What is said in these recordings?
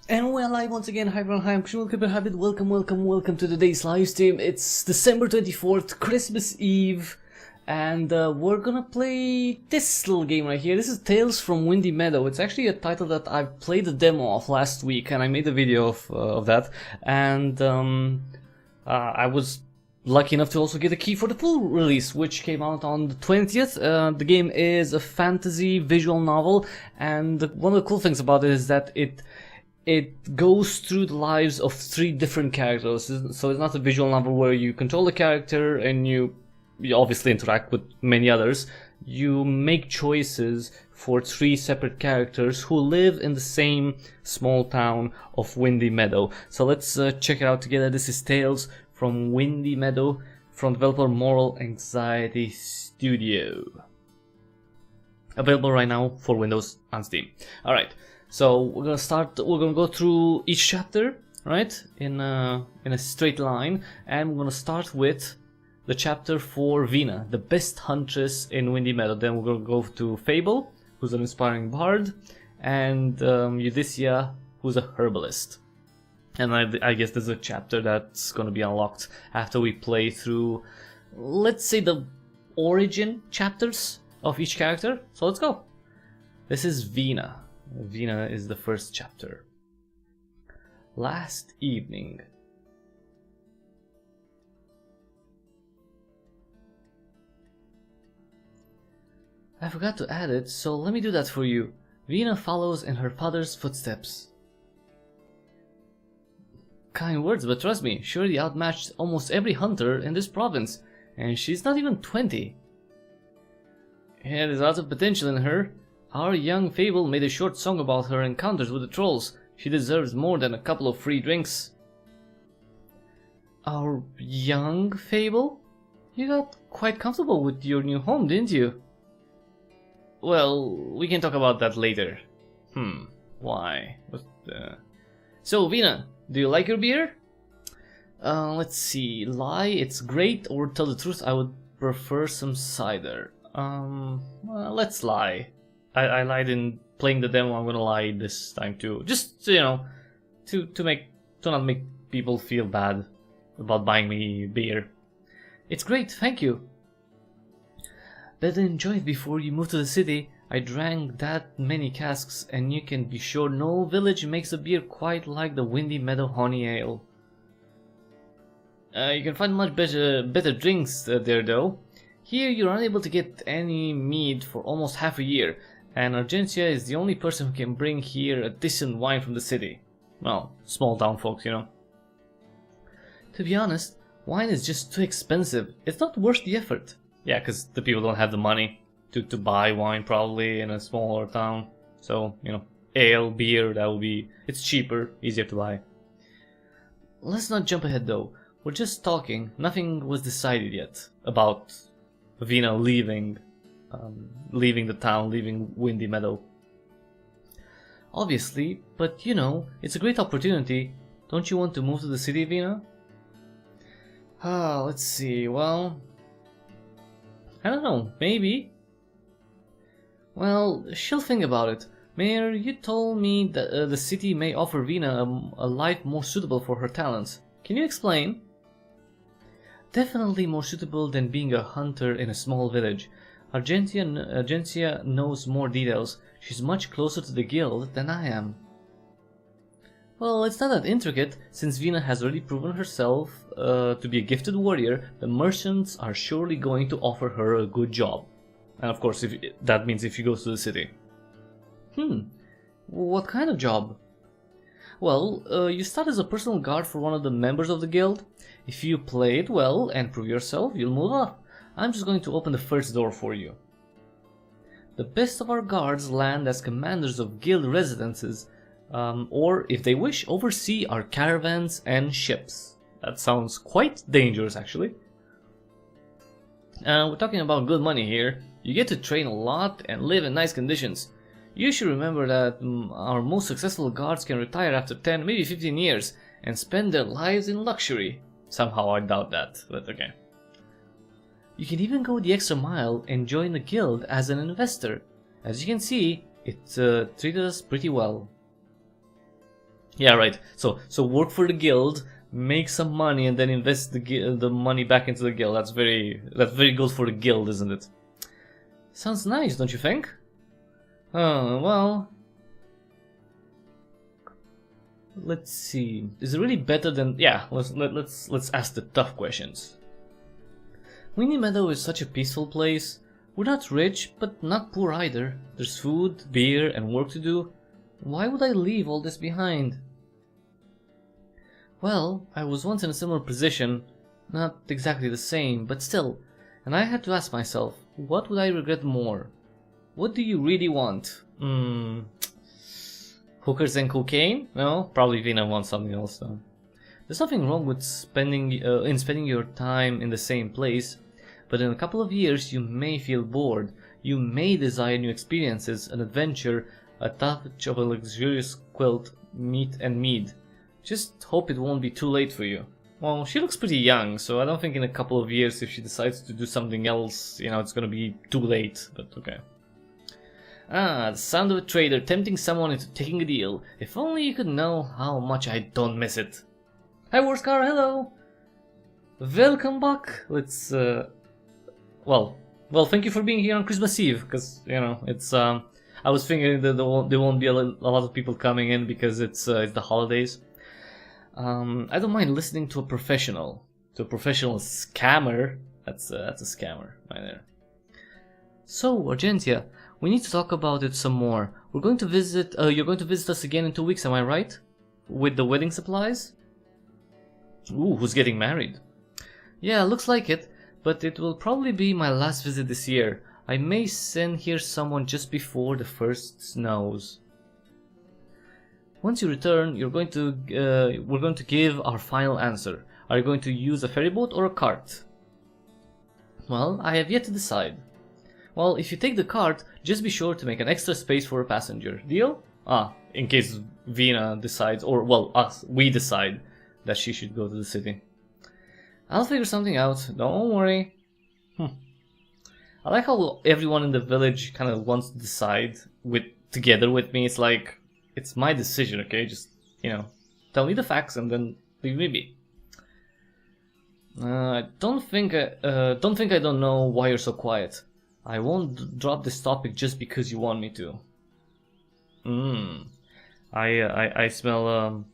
And we're live once again. Hi everyone, hi, I'm Untitled Cryptic Hybrid. Welcome to today's live stream. It's December 24th, Christmas Eve, and we're gonna play this little game right here. This is Tales from Windy Meadow. It's actually a title that I played the demo of last week, and I made a video of that. And I was lucky enough to also get a key for the full release, which came out on the 20th. The game is a fantasy visual novel, and one of the cool things about it is that it goes through the lives of 3 different characters. So it's not a visual novel where you control a character and you obviously interact with many others. You make choices for 3 separate characters who live in the same small town of Windy Meadow. So let's check it out together. This is Tales from Windy Meadow from developer Moral Anxiety Studio. Available right now for Windows on Steam. Alright. So we're gonna go through each chapter, right, in a straight line, and we're gonna start with the chapter for Vina, the best huntress in Windy Meadow. Then we're gonna go to Fable, who's an inspiring bard, and Eudycia, who's a herbalist. And I guess there's a chapter that's gonna be unlocked after we play through, let's say, the origin chapters of each character. So let's go. This is Vina. Vina is the first chapter. Last evening. I forgot to add it, so let me do that for you. Vina follows in her father's footsteps. Kind words, but trust me, surely outmatched almost every hunter in this province, and she's not even 20. Yeah, there's lots of potential in her. Our young Fable made a short song about her encounters with the trolls. She deserves more than a couple of free drinks. Our young Fable? You got quite comfortable with your new home, didn't you? Well, we can talk about that later. Why? So, Vina, do you like your beer? Let's see. Lie, it's great, or tell the truth, I would prefer some cider. Well, let's lie. I lied in playing the demo. I'm gonna lie this time too, just you know, to not make people feel bad about buying me beer. It's great, thank you. Better enjoy it before you move to the city. I drank that many casks, and you can be sure no village makes a beer quite like the Windy Meadow Honey Ale. You can find much better drinks there though. Here you're unable to get any mead for almost half a year. And Argentia is the only person who can bring here a decent wine from the city. Well, small town folks, you know. To be honest, wine is just too expensive. It's not worth the effort. Yeah, because the people don't have the money to buy wine probably in a smaller town. So, you know, ale, beer, it's cheaper, easier to buy. Let's not jump ahead though. We're just talking. Nothing was decided yet about Vina leaving the town, leaving Windy Meadow. Obviously, but you know, it's a great opportunity. Don't you want to move to the city, Vina? Let's see, well, I don't know, maybe. Well, she'll think about it. Mayor, you told me that the city may offer Vina a life more suitable for her talents. Can you explain? Definitely more suitable than being a hunter in a small village. Argentia knows more details. She's much closer to the guild than I am. Well, it's not that intricate. Since Vina has already proven herself to be a gifted warrior, the merchants are surely going to offer her a good job. And of course, that means if she goes to the city. What kind of job? Well, you start as a personal guard for one of the members of the guild. If you play it well and prove yourself, you'll move up. I'm just going to open the first door for you. The best of our guards land as commanders of guild residences, or if they wish, oversee our caravans and ships. That sounds quite dangerous, actually. We're talking about good money here. You get to train a lot and live in nice conditions. You should remember that our most successful guards can retire after 10, maybe 15 years and spend their lives in luxury. Somehow I doubt that, but okay. You can even go the extra mile and join the guild as an investor. As you can see, it treated us pretty well. Yeah, right. So work for the guild, make some money, and then invest the money back into the guild. That's very good for the guild, isn't it? Sounds nice, don't you think? Oh well. Let's see. Is it really better than? Yeah. Let's ask the tough questions. Windy Meadow is such a peaceful place. We're not rich, but not poor either. There's food, beer, and work to do. Why would I leave all this behind? Well, I was once in a similar position, not exactly the same, but still, and I had to ask myself, what would I regret more? What do you really want? Hookers and cocaine? No, probably Vina wants something else though. There's nothing wrong with spending your time in the same place, but in a couple of years you may feel bored. You may desire new experiences, an adventure, a touch of a luxurious quilt, meat and mead. Just hope it won't be too late for you. Well, she looks pretty young, so I don't think in a couple of years if she decides to do something else, it's gonna be too late, but okay. Ah, the sound of a trader tempting someone into taking a deal. If only you could know how much I don't miss it. Hi Warscar, hello! Welcome back. Let's, well, thank you for being here on Christmas Eve, because, it's, I was thinking that there won't be a lot of people coming in because it's the holidays. I don't mind listening to a professional scammer. That's a scammer right there. So, Argentia, we need to talk about it some more. We're going to visit. You're going to visit us again in 2 weeks, am I right? With the wedding supplies? Ooh, who's getting married? Yeah, looks like it. But it will probably be my last visit this year. I may send here someone just before the first snows. Once you return, we're going to give our final answer. Are you going to use a ferry boat or a cart? Well, I have yet to decide. Well, if you take the cart, just be sure to make an extra space for a passenger. Deal? In case Vina decides, or well, we decide that she should go to the city. I'll figure something out, don't worry. I like how everyone in the village kind of wants to decide together with me. It's like, it's my decision, okay? Just, tell me the facts and then leave me be. Don't think I don't know why you're so quiet. I won't drop this topic just because you want me to. I smell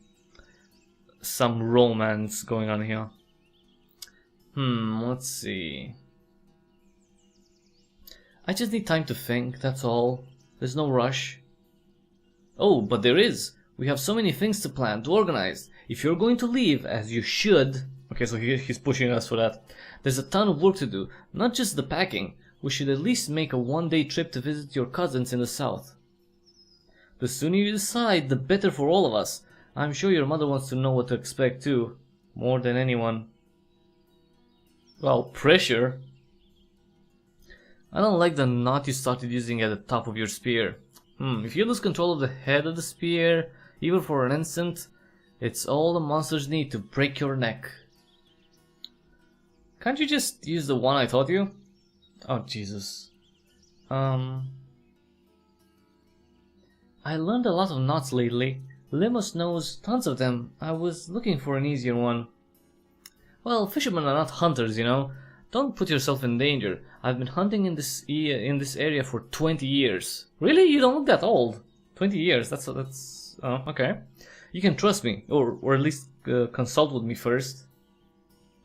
some romance going on here. Let's see. I just need time to think, that's all. There's no rush. Oh, but there is. We have so many things to plan, to organize. If you're going to leave, as you should... Okay, so he's pushing us for that. There's a ton of work to do, not just the packing. We should at least make a one-day trip to visit your cousins in the south. The sooner you decide, the better for all of us. I'm sure your mother wants to know what to expect too. More than anyone. Well, pressure. I don't like the knot you started using at the top of your spear. If you lose control of the head of the spear, even for an instant, it's all the monsters need to break your neck. Can't you just use the one I taught you? Oh, Jesus. I learned a lot of knots lately. Limos knows tons of them. I was looking for an easier one. Well, fishermen are not hunters, Don't put yourself in danger. I've been hunting in this area for 20 years. Really? You don't look that old. 20 years. That's okay. You can trust me, or at least consult with me first.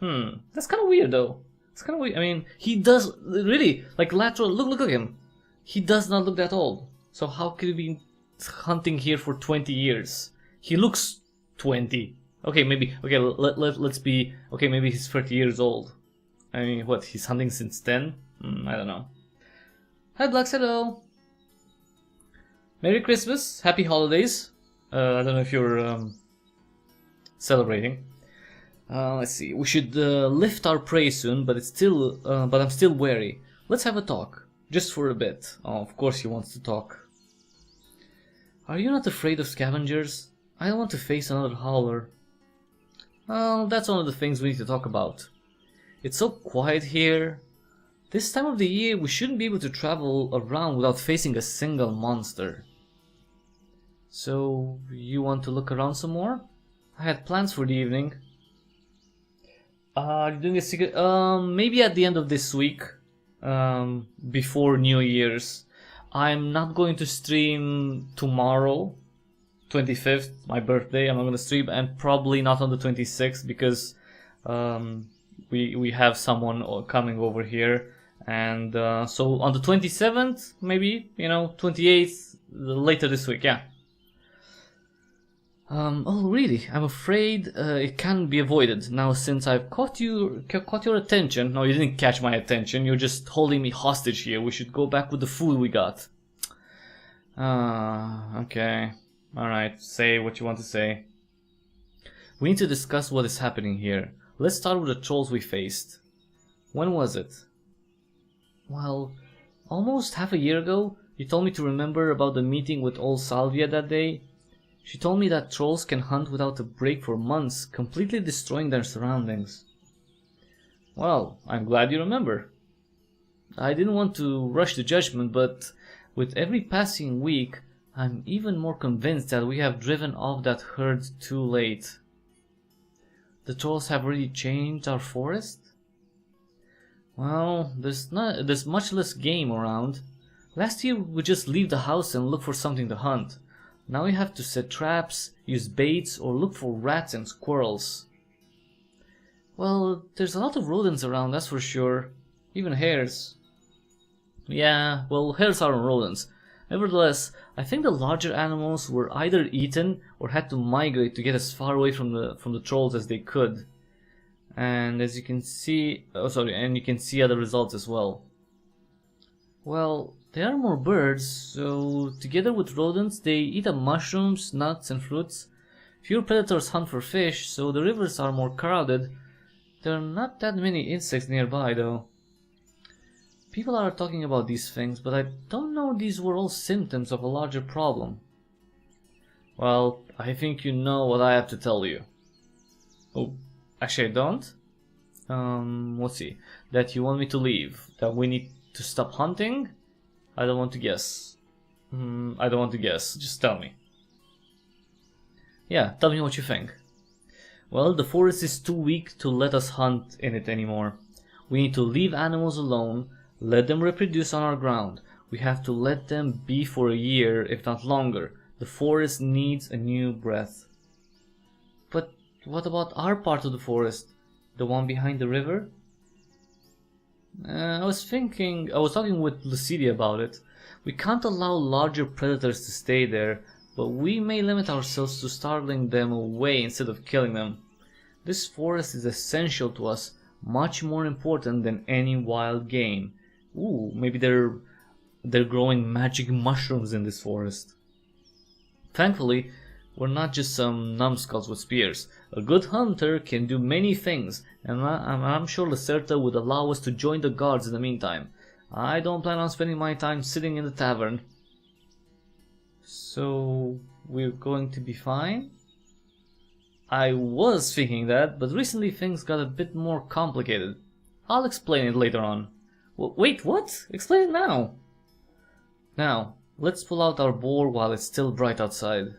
That's kind of weird though. It's kind of weird. I mean, he does really like lateral. Look at him. He does not look that old. So how could he be hunting here for 20 years? He looks 20. Okay, maybe. Okay, let's be. Okay, maybe he's 30 years old. I mean, what? He's hunting since 10? I don't know. Hi, Blacks. Hello. Merry Christmas. Happy holidays. I don't know if you're celebrating. Let's see. We should lift our prey soon, but I'm still wary. Let's have a talk, just for a bit. Oh, of course he wants to talk. Are you not afraid of scavengers? I don't want to face another howler. Well, that's one of the things we need to talk about. It's so quiet here. This time of the year, we shouldn't be able to travel around without facing a single monster. So, you want to look around some more? I had plans for the evening. You're doing a secret? Maybe at the end of this week. Before New Year's. I'm not going to stream tomorrow, 25th, my birthday. I'm not going to stream, and probably not on the 26th because we have someone coming over here. And so on the 27th, maybe, 28th, later this week, yeah. Oh really? I'm afraid it can't be avoided. Now since I've caught your attention. No, you didn't catch my attention. You're just holding me hostage here. We should go back with the food we got. Okay. Alright, say what you want to say. We need to discuss what is happening here. Let's start with the trolls we faced. When was it? Well, almost half a year ago. You told me to remember about the meeting with old Salvia that day. She told me that trolls can hunt without a break for months, completely destroying their surroundings. Well, I'm glad you remember. I didn't want to rush to judgment, but with every passing week, I'm even more convinced that we have driven off that herd too late. The trolls have really changed our forest? Well, there's much less game around. Last year we just leave the house and look for something to hunt. Now we have to set traps, use baits, or look for rats and squirrels. Well, there's a lot of rodents around, that's for sure. Even hares. Yeah, well, hares aren't rodents. Nevertheless, I think the larger animals were either eaten or had to migrate to get as far away from the trolls as they could. And as you can see, and you can see other results as well. Well, there are more birds, so together with rodents they eat up mushrooms, nuts and fruits. Fewer predators hunt for fish, so the rivers are more crowded. There are not that many insects nearby though. People are talking about these things, but I don't know these were all symptoms of a larger problem. Well, I think you know what I have to tell you. Oh, actually I don't? Let's see. That you want me to leave, that we need to stop hunting? I don't want to guess. I don't want to guess. Just tell me. Yeah, tell me what you think. Well, the forest is too weak to let us hunt in it anymore. We need to leave animals alone, let them reproduce on our ground. We have to let them be for a year, if not longer. The forest needs a new breath. But what about our part of the forest? The one behind the river? I was talking with Lucidia about it. We can't allow larger predators to stay there, but we may limit ourselves to startling them away instead of killing them. This forest is essential to us, much more important than any wild game. Ooh, maybe they're growing magic mushrooms in this forest. Thankfully, we're not just some numbskulls with spears. A good hunter can do many things, and I'm sure Lacerta would allow us to join the guards in the meantime. I don't plan on spending my time sitting in the tavern. So, we're going to be fine? I was thinking that, but recently things got a bit more complicated. I'll explain it later on. Wait, what? Explain it now. Now, let's pull out our boar while it's still bright outside.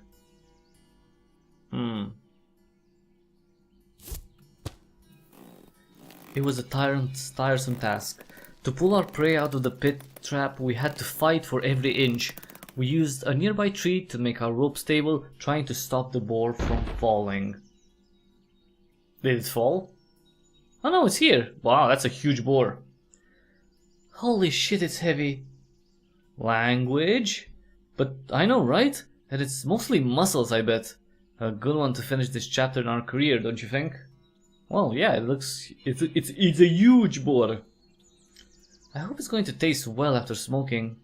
It was a tiresome task. To pull our prey out of the pit trap, we had to fight for every inch. We used a nearby tree to make our rope stable, trying to stop the boar from falling. Did it fall? Oh no, it's here! Wow, that's a huge boar. Holy shit, it's heavy. Language? But I know, right? That it's mostly muscles, I bet. A good one to finish this chapter in our career, don't you think? Well, yeah, it's a huge boar. I hope it's going to taste well after smoking.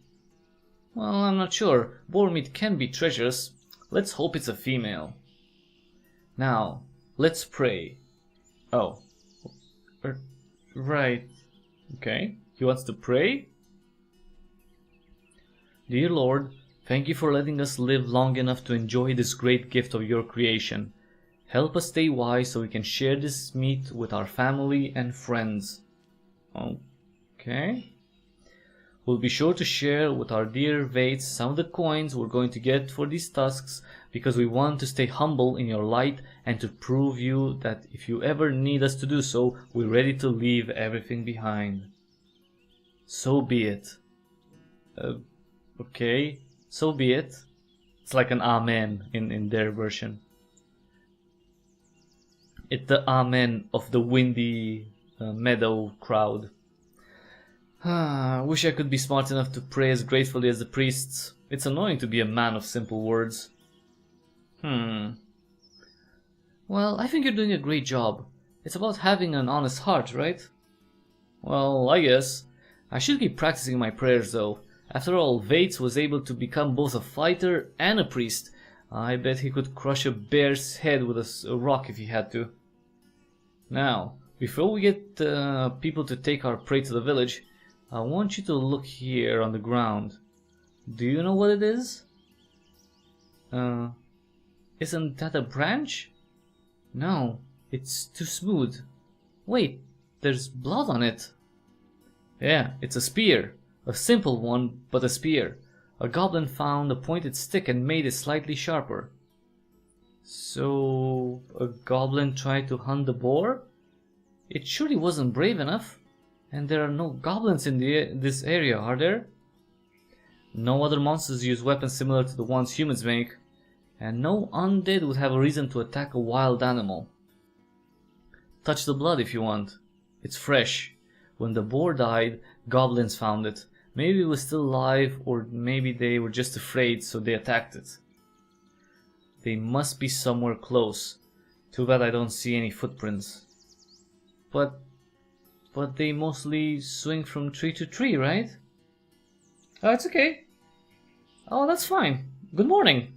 Well, I'm not sure. Boar meat can be treacherous. Let's hope it's a female. Now, let's pray. Oh. Right. Okay. He wants to pray? Dear Lord, thank you for letting us live long enough to enjoy this great gift of your creation. Help us stay wise so we can share this meat with our family and friends. Okay. We'll be sure to share with our dear Vates some of the coins we're going to get for these tasks, because we want to stay humble in your light and to prove you that if you ever need us to do so, we're ready to leave everything behind. So be it. Okay, so be it. It's like an amen in their version. It's the amen of the Windy Meadow crowd. I wish I could be smart enough to pray as gratefully as the priests. It's annoying to be a man of simple words. Well, I think you're doing a great job. It's about having an honest heart, right? Well, I guess. I should keep practicing my prayers though. After all, Vates was able to become both a fighter and a priest. I bet he could crush a bear's head with a rock if he had to. Now, before we get people to take our prey to the village, I want you to look here on the ground. Do you know what it is? Isn't that a branch? No, it's too smooth. Wait, there's blood on it. Yeah, it's a spear. A simple one, but a spear. A goblin found a pointed stick and made it slightly sharper. So, a goblin tried to hunt the boar? It surely wasn't brave enough. And there are no goblins in this area, are there? No other monsters use weapons similar to the ones humans make. And no undead would have a reason to attack a wild animal. Touch the blood if you want. It's fresh. When the boar died, goblins found it. Maybe it was still alive, or maybe they were just afraid, so they attacked it. They must be somewhere close. Too bad I don't see any footprints. But they mostly swing from tree to tree, right? Oh, it's okay. Oh, that's fine. Good morning.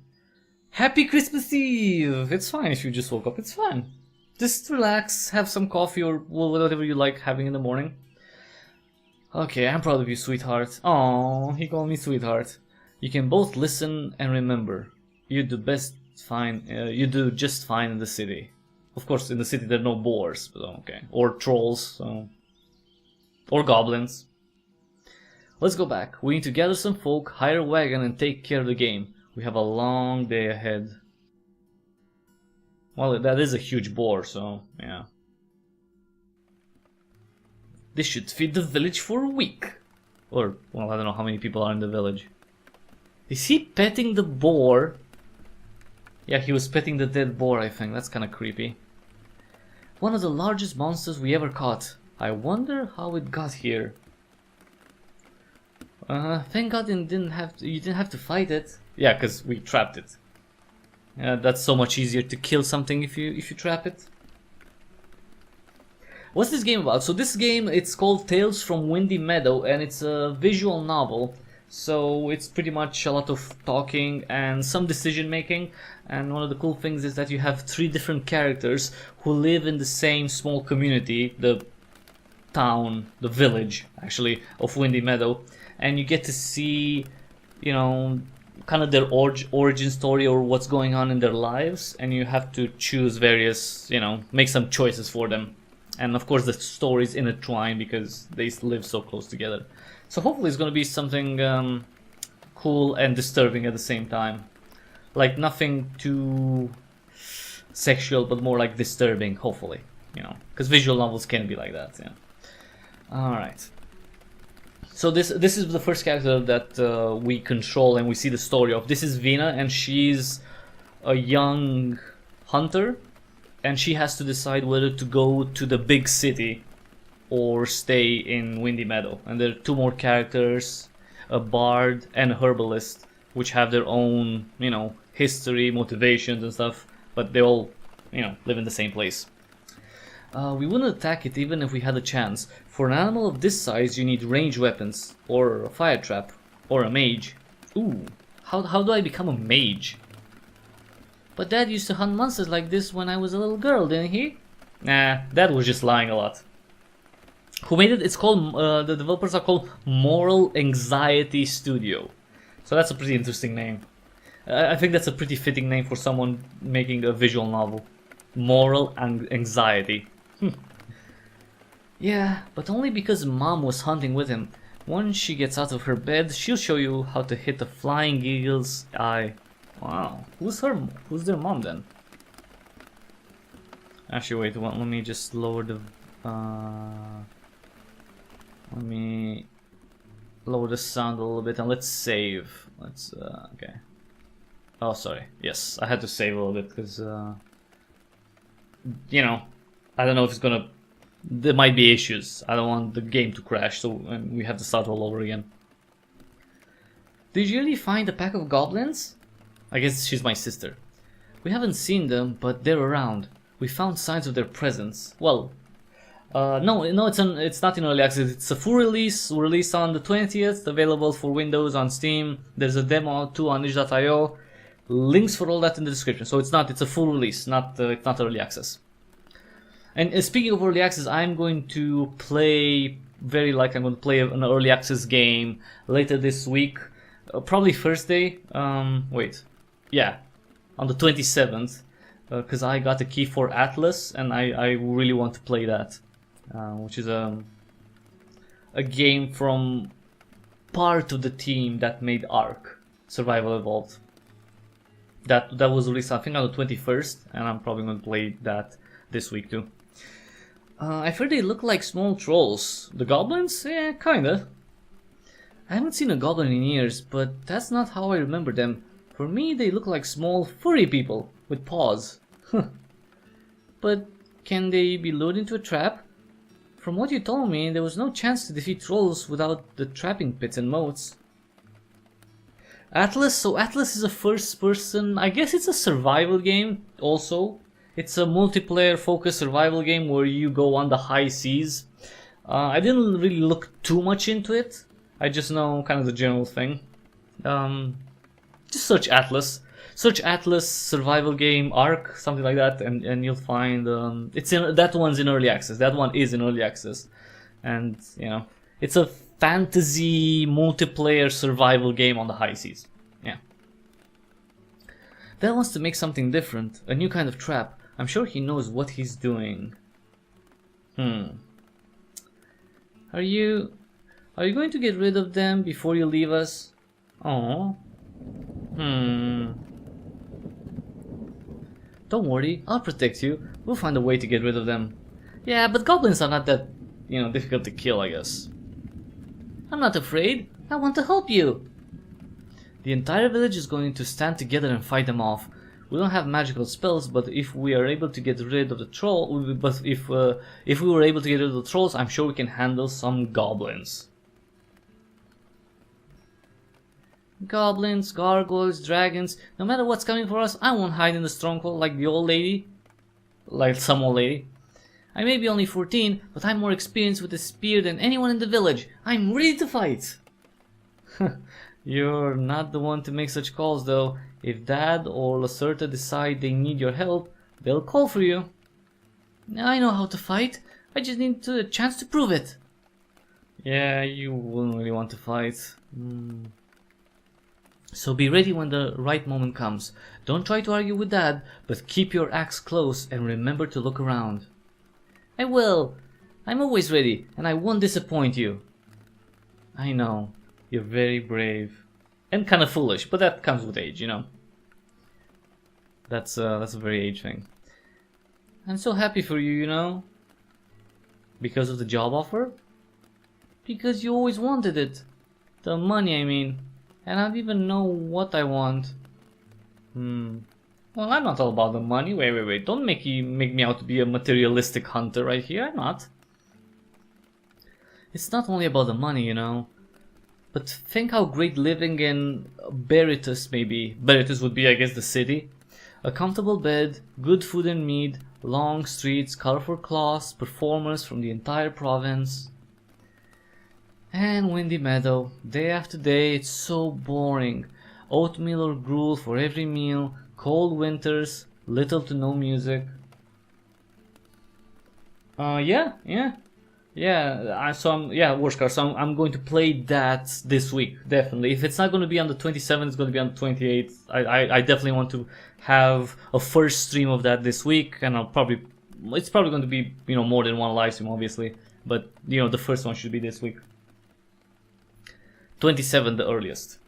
Happy Christmas Eve! It's fine if you just woke up, it's fine. Just relax, have some coffee or whatever you like having in the morning. Okay, I'm proud of you, sweetheart. Aww, he called me sweetheart. You can both listen and remember. You do just fine in the city. Of course, in the city there are no boars, but okay. Or trolls, so... or goblins. Let's go back. We need to gather some folk, hire a wagon and take care of the game. We have a long day ahead. Well, that is a huge boar, so yeah. This should feed the village for a week. Or, well, I don't know how many people are in the village. Is he petting the boar? Yeah, he was petting the dead boar, I think. That's kind of creepy. One of the largest monsters we ever caught. I wonder how it got here. Thank God you didn't have to fight it. Yeah, because we trapped it. That's so much easier to kill something if you trap it. What's this game about? So this game, it's called Tales From Windy Meadow, and it's a visual novel. So it's pretty much a lot of talking and some decision making. And one of the cool things is that you have 3 different characters who live in the same small community, the town, the village actually, of Windy Meadow. And you get to see, you know, kind of their origin story or what's going on in their lives, and you have to choose various, you know, make some choices for them. And of course the stories intertwine because they live so close together. So hopefully it's going to be something cool and disturbing at the same time. Like nothing too sexual, but more like disturbing, hopefully, you know, because visual novels can be like that. Yeah. All right. So this is the first character that we control and we see the story of. This is Vina, and she's a young hunter, and she has to decide whether to go to the big city or stay in Windy Meadow. And there are 2 more characters, a bard and a herbalist, which have their own, you know, history, motivations and stuff, but they all, you know, live in the same place. We wouldn't attack it even if we had a chance. For an animal of this size you need ranged weapons, or a fire trap, or a mage. Ooh, how do I become a mage? But Dad used to hunt monsters like this when I was a little girl, didn't he? Nah, Dad was just lying a lot. Who made it? It's called, the developers are called Moral Anxiety Studio. So that's a pretty interesting name. I think that's a pretty fitting name for someone making a visual novel. Moral Anxiety. Yeah, but only because Mom was hunting with him. Once she gets out of her bed, she'll show you how to hit a flying eagle's eye. Wow, who's their mom then? Actually, wait, let me just lower the let me lower the sound a little bit and let's save. Let's okay. Oh, sorry. Yes, I had to save a little bit because you know, I don't know if it's gonna. There might be issues. I don't want the game to crash, so we have to start all over again. Did you really find a pack of goblins? I guess she's my sister. We haven't seen them, but they're around. We found signs of their presence. Well, no, it's not in early access. It's a full release. Released on the 20th. Available for Windows on Steam. There's a demo too on itch.io. Links for all that in the description. So it's a full release, it's not early access. And speaking of early access, I'm going to play an early access game later this week, probably Thursday. Wait, yeah, on the 27th, because I got a key for Atlas, and I really want to play that, which is a game from part of the team that made Ark Survival Evolved. That was released, I think, on the 21st, and I'm probably going to play that this week too. I've heard they look like small trolls. The goblins? Yeah, kinda. I haven't seen a goblin in years, but that's not how I remember them. For me, they look like small, furry people with paws. But can they be lured into a trap? From what you told me, there was no chance to defeat trolls without the trapping pits and moats. Atlas? So Atlas is a first-person... I guess it's a survival game also. It's a multiplayer-focused survival game where you go on the high seas. I didn't really look too much into it. I just know kind of the general thing. Just search Atlas. Search Atlas survival game Ark, something like that, and you'll find that one's in early access. That one is in early access, and you know it's a fantasy multiplayer survival game on the high seas. Yeah. Dad wants to make something different, a new kind of trap. I'm sure he knows what he's doing. Are you going to get rid of them before you leave us? Oh. Don't worry, I'll protect you. We'll find a way to get rid of them. Yeah, but goblins are not that, difficult to kill, I guess. I'm not afraid. I want to help you. The entire village is going to stand together and fight them off. We don't have magical spells, but if we are able to get rid of the troll, if we were able to get rid of the trolls, I'm sure we can handle some goblins. Goblins, gargoyles, dragons, no matter what's coming for us, I won't hide in the stronghold like the old lady. Like some old lady. I may be only 14, but I'm more experienced with the spear than anyone in the village. I'm ready to fight. You're not the one to make such calls though. If Dad or Lacerta decide they need your help, they'll call for you. I know how to fight. I just need a chance to prove it. Yeah, you wouldn't really want to fight. So be ready when the right moment comes. Don't try to argue with Dad, but keep your axe close and remember to look around. I will. I'm always ready, and I won't disappoint you. I know. You're very brave. And kind of foolish, but that comes with age, That's a very age thing. I'm so happy for you, Because of the job offer? Because you always wanted it. The money, I mean. And I don't even know what I want. Well, I'm not all about the money. Wait. Don't make me out to be a materialistic hunter right here. I'm not. It's not only about the money, But think how great living in Beritus may be. Beritus would be, I guess, the city. A comfortable bed, good food and mead, long streets, colorful cloths, performers from the entire province. And Windy Meadow, day after day, it's so boring. Oatmeal or gruel for every meal, cold winters, little to no music. Worshcar, so I'm going to play that this week, definitely. If it's not going to be on the 27th, it's going to be on the 28th. I definitely want to have a first stream of that this week, and it's probably going to be, more than one live stream, obviously. But, the first one should be this week. 27 the earliest.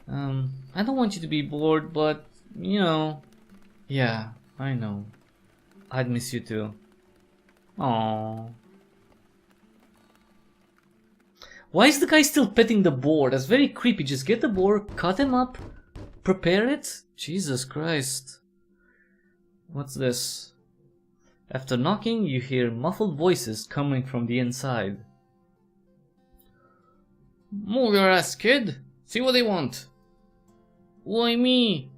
I don't want you to be bored, but, you know, yeah, I know. I'd miss you too. Aww. Why is the guy still petting the boar? That's very creepy. Just get the boar, cut him up, prepare it. Jesus Christ. What's this? After knocking, you hear muffled voices coming from the inside. Move your ass, kid. See what they want. Why me?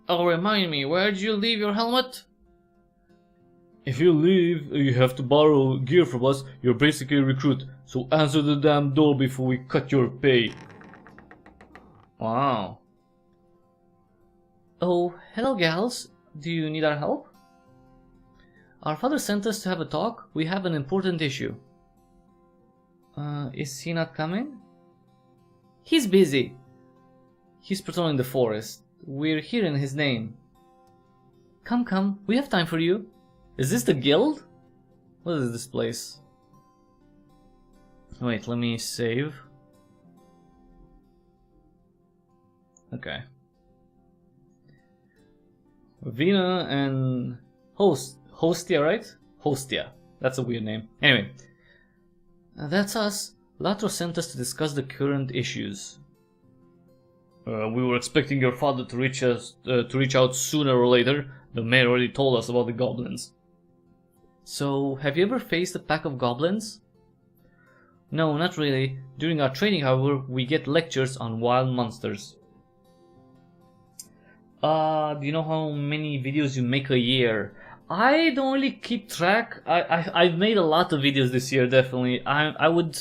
Oh, remind me, where'd you leave your helmet? If you leave, you have to borrow gear from us. You're basically a recruit. So answer the damn door before we cut your pay. Wow. Oh, hello gals. Do you need our help? Our father sent us to have a talk. We have an important issue. Is he not coming? He's busy. He's patrolling the forest. We're here in his name. Come, come. We have time for you. Is this the guild? What is this place? Wait, let me save. Okay. Vina and Hostia, right? Hostia. That's a weird name. Anyway. That's us. Latro sent us to discuss the current issues. We were expecting your father to reach out sooner or later. The mayor already told us about the goblins. So, have you ever faced a pack of goblins? No, not really. During our training, however, we get lectures on wild monsters. Do you know how many videos you make a year? I don't really keep track. I've made a lot of videos this year, definitely. I would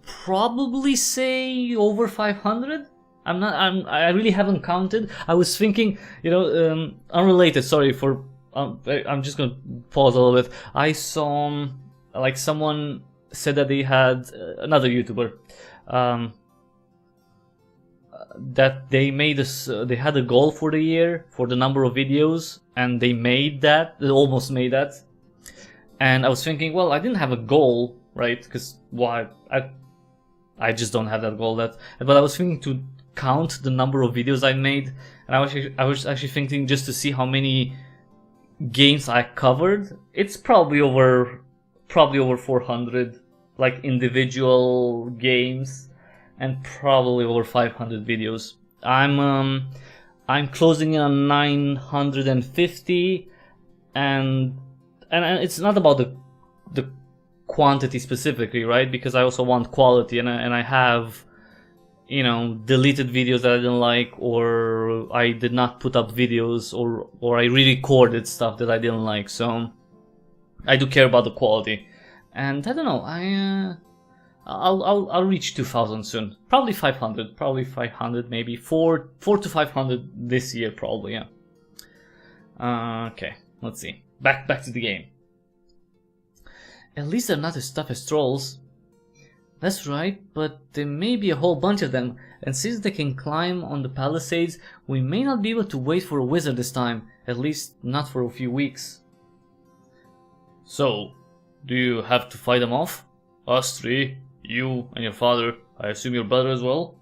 probably say over 500. I really haven't counted. I was thinking, you know, unrelated. Sorry for. I'm just gonna pause a little bit. I saw like someone said that they had another YouTuber that they made this. They had a goal for the year for the number of videos, and they made that. They almost made that. And I was thinking, well, I didn't have a goal, right? Because why? I just don't have that goal. But I was thinking to count the number of videos I made, and I was actually thinking just to see how many games I covered. It's probably over 400, like individual games, and probably over 500 videos. I'm closing in on 950, and it's not about the quantity specifically, right? Because I also want quality, and I have, you know, deleted videos that I didn't like, or I did not put up videos, or I re-recorded stuff that I didn't like. So I do care about the quality, and I don't know. I'll reach 2,000 soon. Probably 500. Probably 500. Maybe 4 to 500 this year. Probably, yeah. Okay. Let's see. Back to the game. At least they're not as tough as trolls. That's right, but there may be a whole bunch of them, and since they can climb on the palisades, we may not be able to wait for a wizard this time, at least not for a few weeks. So, do you have to fight them off? Us three, you and your father, I assume your brother as well?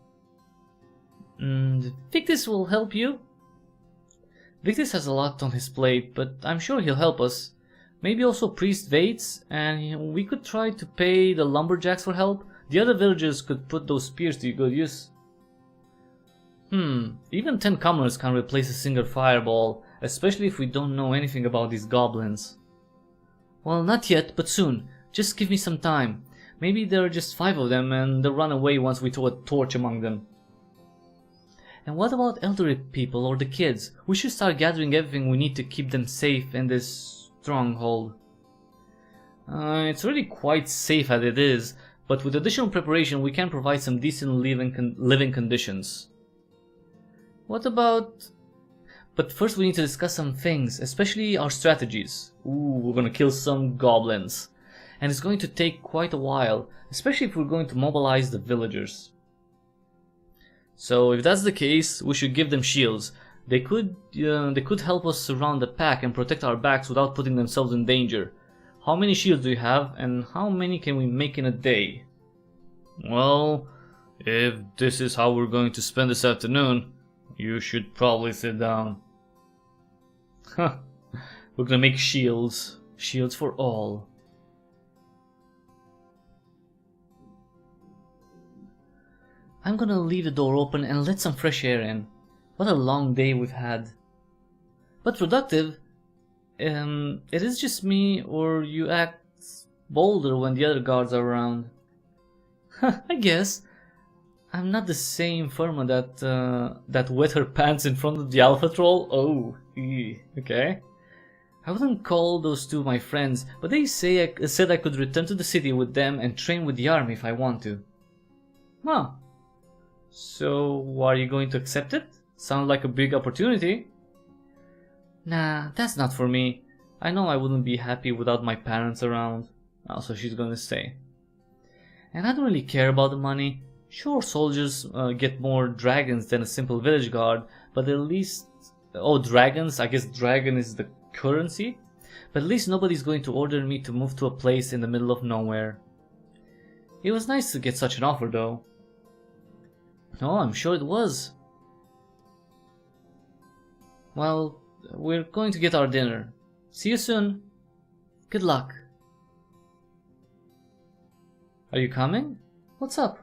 Victus will help you. Victus has a lot on his plate, but I'm sure he'll help us. Maybe also Priest Vates, and we could try to pay the lumberjacks for help. The other villagers could put those spears to good use. Even 10 commoners can't replace a single fireball, especially if we don't know anything about these goblins. Well, not yet, but soon. Just give me some time. Maybe there are just 5 of them and they'll run away once we throw a torch among them. And what about elderly people or the kids? We should start gathering everything we need to keep them safe in this stronghold. It's really quite safe as it is, but with additional preparation we can provide some decent living conditions. What about... But first we need to discuss some things, especially our strategies. Ooh, we're gonna kill some goblins. And it's going to take quite a while, especially if we're going to mobilize the villagers. So if that's the case, we should give them shields. They could help us surround the pack and protect our backs without putting themselves in danger. How many shields do you have, and how many can we make in a day? Well, if this is how we're going to spend this afternoon, you should probably sit down. Huh. We're gonna make shields. Shields for all. I'm gonna leave the door open and let some fresh air in. What a long day we've had. But productive. It is just me, or you act bolder when the other guards are around. I guess. I'm not the same Firma that wet her pants in front of the Alpha Troll. Oh, okay. I wouldn't call those two my friends, but they said I could return to the city with them and train with the army if I want to. Huh. So, are you going to accept it? Sounds like a big opportunity. Nah, that's not for me. I know I wouldn't be happy without my parents around. Also, she's gonna stay. And I don't really care about the money. Sure, soldiers get more dragons than a simple village guard, but at least... Oh, dragons? I guess dragon is the currency? But at least nobody's going to order me to move to a place in the middle of nowhere. It was nice to get such an offer, though. Oh, I'm sure it was. Well, we're going to get our dinner. See you soon. Good luck. Are you coming? What's up?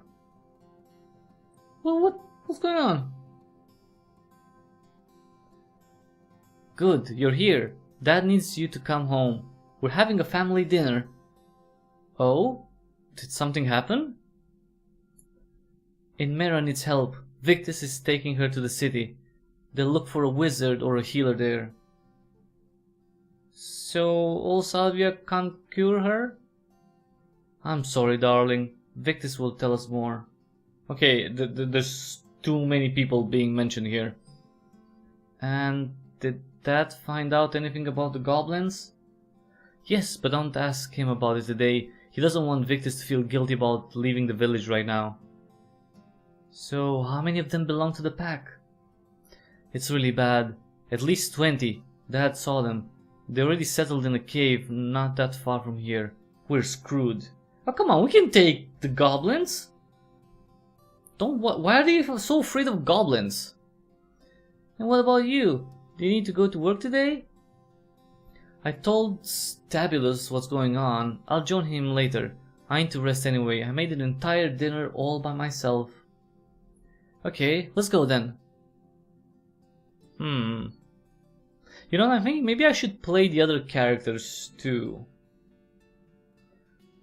Well, what's going on? Good, you're here. Dad needs you to come home. We're having a family dinner. Oh? Did something happen? Inmera needs help. Victus is taking her to the city. They'll look for a wizard or a healer there. So, old Salvia can't cure her? I'm sorry, darling. Victus will tell us more. Okay, there's too many people being mentioned here. And did Dad find out anything about the goblins? Yes, but don't ask him about it today. He doesn't want Victus to feel guilty about leaving the village right now. So, how many of them belong to the pack? It's really bad. At least 20. Dad saw them. They already settled in a cave not that far from here. We're screwed. Oh, come on, we can take the goblins. Why are they so afraid of goblins? And what about you? Do you need to go to work today? I told Stabulus what's going on. I'll join him later. I need to rest anyway. I made an entire dinner all by myself. Okay, let's go then. You know, I think maybe I should play the other characters too.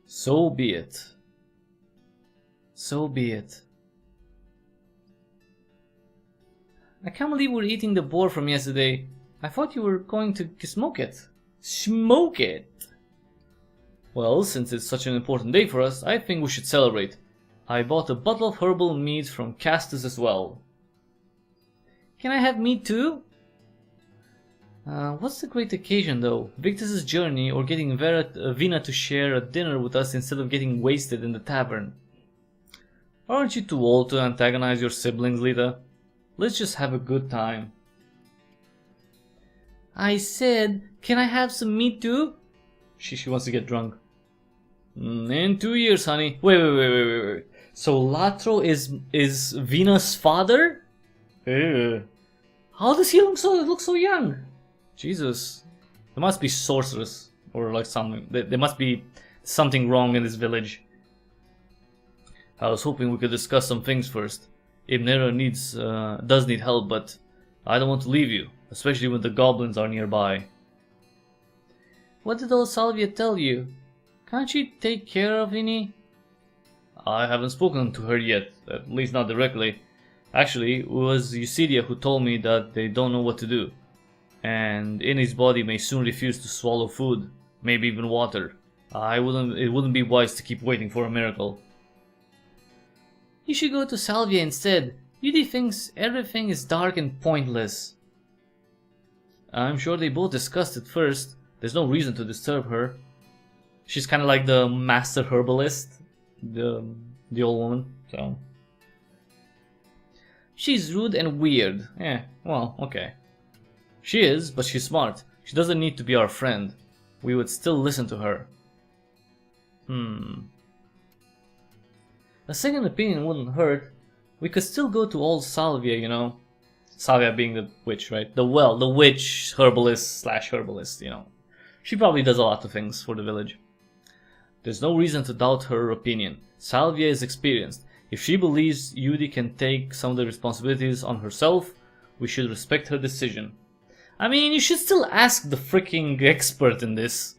So be it. So be it. I can't believe we're eating the boar from yesterday. I thought you were going to smoke it. Smoke it! Well, since it's such an important day for us, I think we should celebrate. I bought a bottle of herbal mead from Castus as well. Can I have mead too? What's the great occasion though? Victus's journey or getting Vina to share a dinner with us instead of getting wasted in the tavern? Aren't you too old to antagonize your siblings, Lita? Let's just have a good time. I said, can I have some meat too? She wants to get drunk. In 2 years, honey. Wait. So Latro is Vina's father? Ew. How does he look so young? Jesus. There must be sorceress or like something. There must be something wrong in this village. I was hoping we could discuss some things first. Ibnera does need help, but I don't want to leave you, especially when the goblins are nearby. What did old Salvia tell you? Can't she take care of Vinny? I haven't spoken to her yet, at least not directly. Actually, it was Eucidia who told me that they don't know what to do. And Innie's body may soon refuse to swallow food, maybe even water. It wouldn't be wise to keep waiting for a miracle. You should go to Salvia instead. Yudi thinks everything is dark and pointless. I'm sure they both discussed it first. There's no reason to disturb her. She's kind of like the master herbalist, the old woman. So she's rude and weird. Well, okay. She is, but she's smart. She doesn't need to be our friend. We would still listen to her. A second opinion wouldn't hurt. We could still go to old Salvia, you know. Salvia being the witch, right? The witch herbalist / herbalist, you know. She probably does a lot of things for the village. There's no reason to doubt her opinion. Salvia is experienced. If she believes Yudi can take some of the responsibilities on herself, we should respect her decision. I mean, you should still ask the freaking expert in this.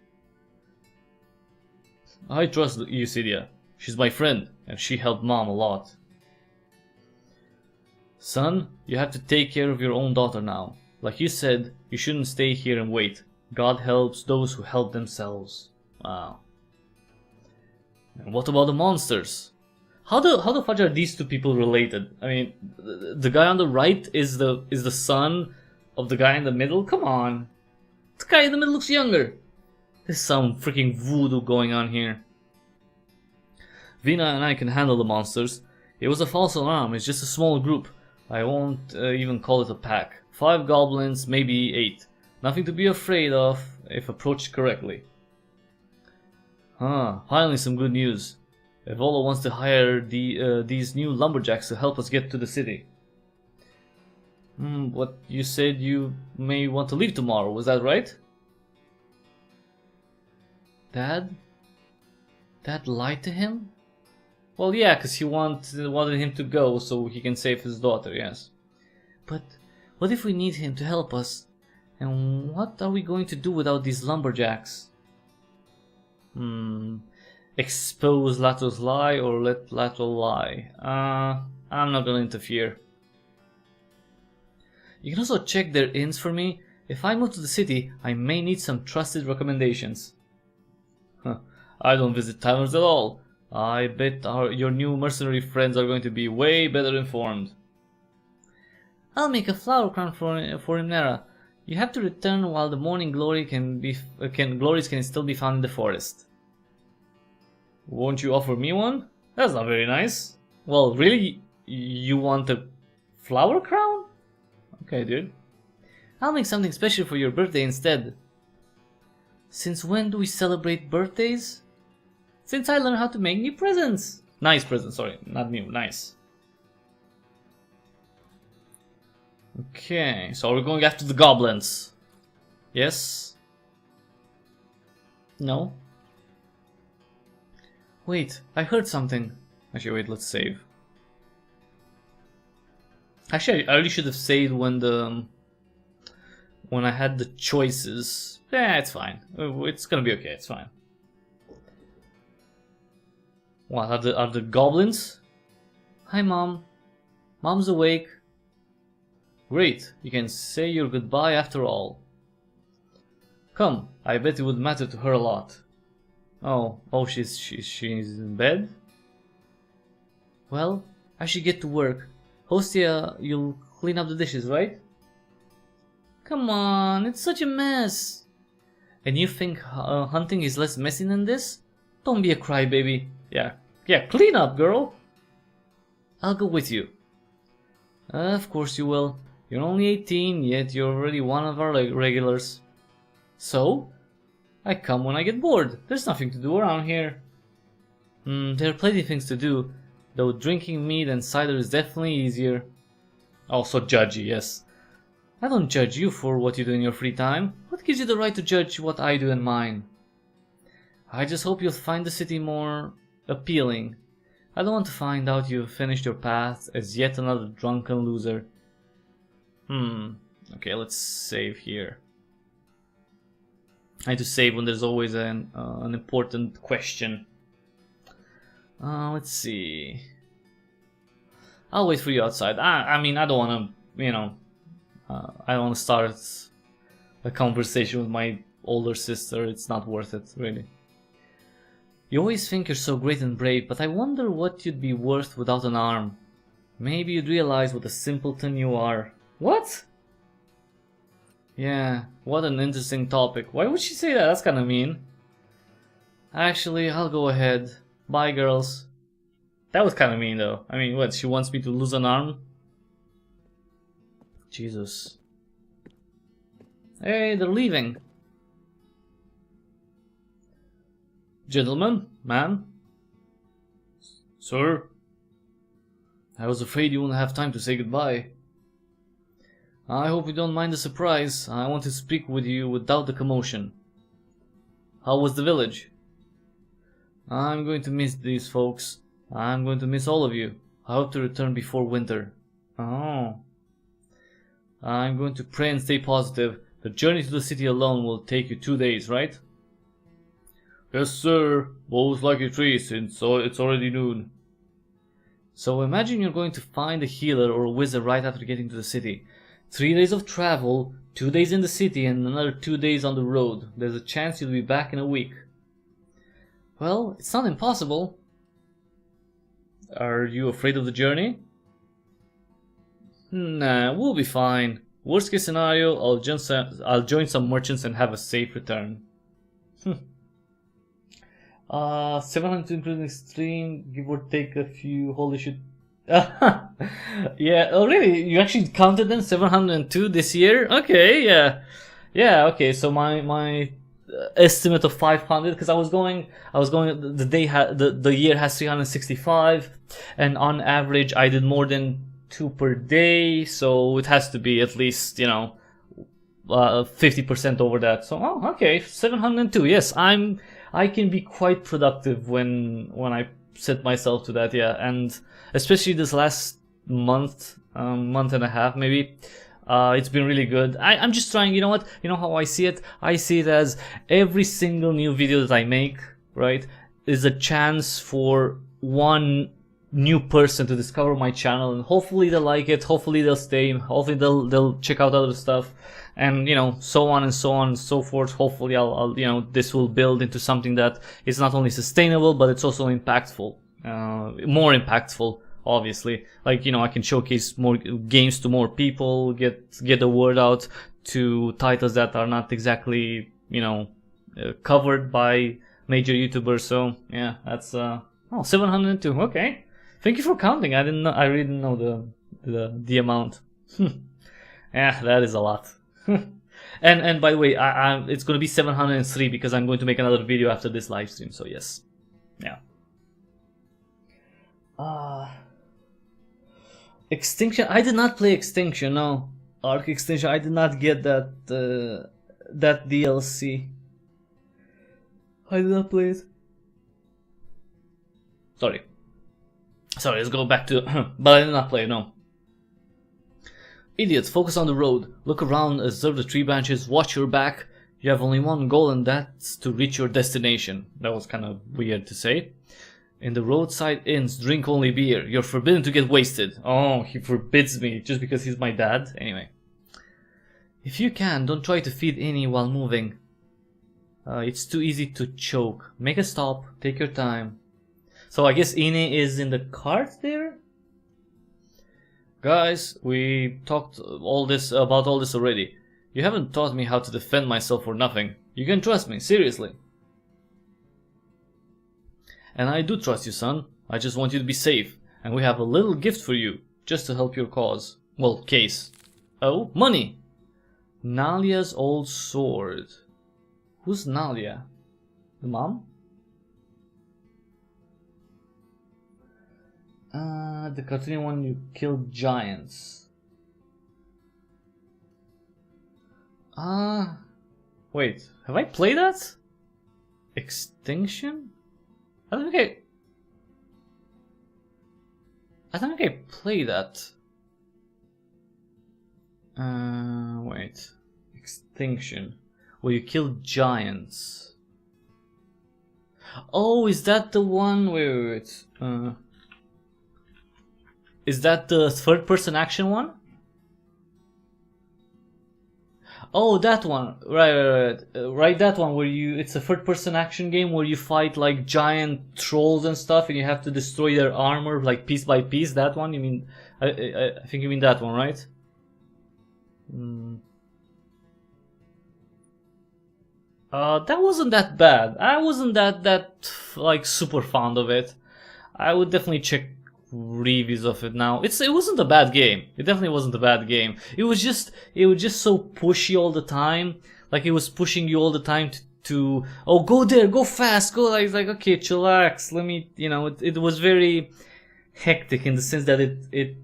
I trust Eucidia. She's my friend, and she helped Mom a lot. Son, you have to take care of your own daughter now. Like you said, you shouldn't stay here and wait. God helps those who help themselves. Wow. And what about the monsters? How the fudge are these two people related? I mean, the guy on the right is the son of the guy in the middle? Come on. The guy in the middle looks younger. There's some freaking voodoo going on here. Vina and I can handle the monsters. It was a false alarm, it's just a small group. I won't even call it a pack. 5 goblins, maybe 8. Nothing to be afraid of if approached correctly. Finally some good news. Evola wants to hire these new lumberjacks to help us get to the city. What you said you may want to leave tomorrow, was that right? Dad? Dad lied to him? Well, yeah, because he wanted him to go so he can save his daughter, yes. But what if we need him to help us? And what are we going to do without these lumberjacks? Expose Lato's lie or let Lato lie? I'm not gonna interfere. You can also check their inns for me. If I move to the city, I may need some trusted recommendations. I don't visit taverns at all. I bet your new mercenary friends are going to be way better informed. I'll make a flower crown for Imnera. You have to return while the morning glories can still be found in the forest. Won't you offer me one? That's not very nice. Well, really? You want a flower crown? Okay, dude. I'll make something special for your birthday instead. Since when do we celebrate birthdays? Since I learned how to make new presents. Nice presents, sorry, not new, nice. Okay, so we're going after the goblins. Yes? No? Wait, I heard something. Actually, wait, let's save. Actually, I really should have saved when I had the choices. Yeah, it's fine. It's gonna be okay, it's fine. What, are the goblins? Hi, Mom. Mom's awake. Great, you can say your goodbye after all. Come, I bet it would matter to her a lot. Oh, she's in bed? Well, I should get to work. Hostia, you'll clean up the dishes, right? Come on, it's such a mess. And you think hunting is less messy than this? Don't be a crybaby. Yeah, clean up, girl. I'll go with you. Of course you will. You're only 18, yet you're already one of our regulars. So? I come when I get bored. There's nothing to do around here. There are plenty of things to do, though drinking mead and cider is definitely easier. Also judgy, yes. I don't judge you for what you do in your free time. What gives you the right to judge what I do in mine? I just hope you'll find the city more appealing. I don't want to find out you've finished your path as yet another drunken loser. Okay, let's save here. I need to save when there's always an important question. Let's see. I'll wait for you outside. I mean, I don't want to, I don't want to start a conversation with my older sister. It's not worth it, really. You always think you're so great and brave, but I wonder what you'd be worth without an arm. Maybe you'd realize what a simpleton you are. What? Yeah, what an interesting topic. Why would she say that? That's kinda mean. Actually, I'll go ahead. Bye, girls. That was kinda mean, though. I mean, what, she wants me to lose an arm? Jesus. Hey, they're leaving. Gentlemen, man, sir, I was afraid you wouldn't have time to say goodbye. I hope you don't mind the surprise. I want to speak with you without the commotion. How was the village? I'm going to miss these folks. I'm going to miss all of you. I hope to return before winter. Oh. I'm going to pray and stay positive. The journey to the city alone will take you 2 days, right? Yes, sir. Most likely 3, since it's already noon. So imagine you're going to find a healer or a wizard right after getting to the city. 3 days of travel, 2 days in the city, and another 2 days on the road. There's a chance you'll be back in a week. Well, it's not impossible. Are you afraid of the journey? Nah, we'll be fine. Worst case scenario, I'll join some merchants and have a safe return. 700 including stream, give or take a few. Holy shit. Yeah, oh really? You actually counted them? 702 this year? Okay, yeah. Yeah, okay, so my estimate of 500, because I was going the year has 365, and on average I did more than 2 per day, so it has to be at least, 50% over that. So okay, 702. Yes, I can be quite productive when I set myself to that, yeah. And especially this last month and a half maybe, it's been really good. I'm just trying, you know what, you know how I see it? I see it as every single new video that I make, right, is a chance for one new person to discover my channel, and hopefully they'll like it, hopefully they'll stay, hopefully they'll check out other stuff, and so on and so on and so forth. Hopefully I'll this will build into something that is not only sustainable, but it's also impactful, more impactful, obviously. Like, I can showcase more games to more people, get the word out to titles that are not exactly covered by major YouTubers. So yeah, that's 702. Okay. Thank you for counting. I really didn't know the amount. Yeah, that is a lot. and by the way, it's going to be 703 because I'm going to make another video after this live stream. So yes, yeah. Extinction. I did not play Extinction. No, Arc Extinction. I did not get that DLC. I did not play it. Sorry, let's go back to but I did not play, no. Idiots, focus on the road. Look around, observe the tree branches, watch your back. You have only one goal, and that's to reach your destination. That was kind of weird to say. In the roadside inns, drink only beer. You're forbidden to get wasted. Oh, he forbids me just because he's my dad? Anyway. If you can, don't try to feed any while moving. It's too easy to choke. Make a stop, take your time. So I guess Ine is in the cart there? Guys, we talked about all this already. You haven't taught me how to defend myself for nothing. You can trust me, seriously. And I do trust you, son. I just want you to be safe. And we have a little gift for you, just to help your cause. Well, case. Oh, money! Nalia's old sword. Who's Nalia? The mom? The cartoon one, you killed giants. Wait, have I played that? Extinction? I don't think I played that. Wait. Extinction. Where you killed giants. Oh, is that the one? Wait. Is that the third-person action one? Oh, that one. Right, that one where it's a third-person action game where you fight like giant trolls and stuff, and you have to destroy their armor like piece by piece. That one? You mean? I think you mean that one, right? That wasn't that bad. I wasn't that like super fond of it. I would definitely check reviews of it now. It wasn't a bad game. It definitely wasn't a bad game. It was just so pushy all the time. Like, it was pushing you all the time to, oh, go there, go fast, go, like okay, chillax, let me, you know, it was very hectic in the sense that it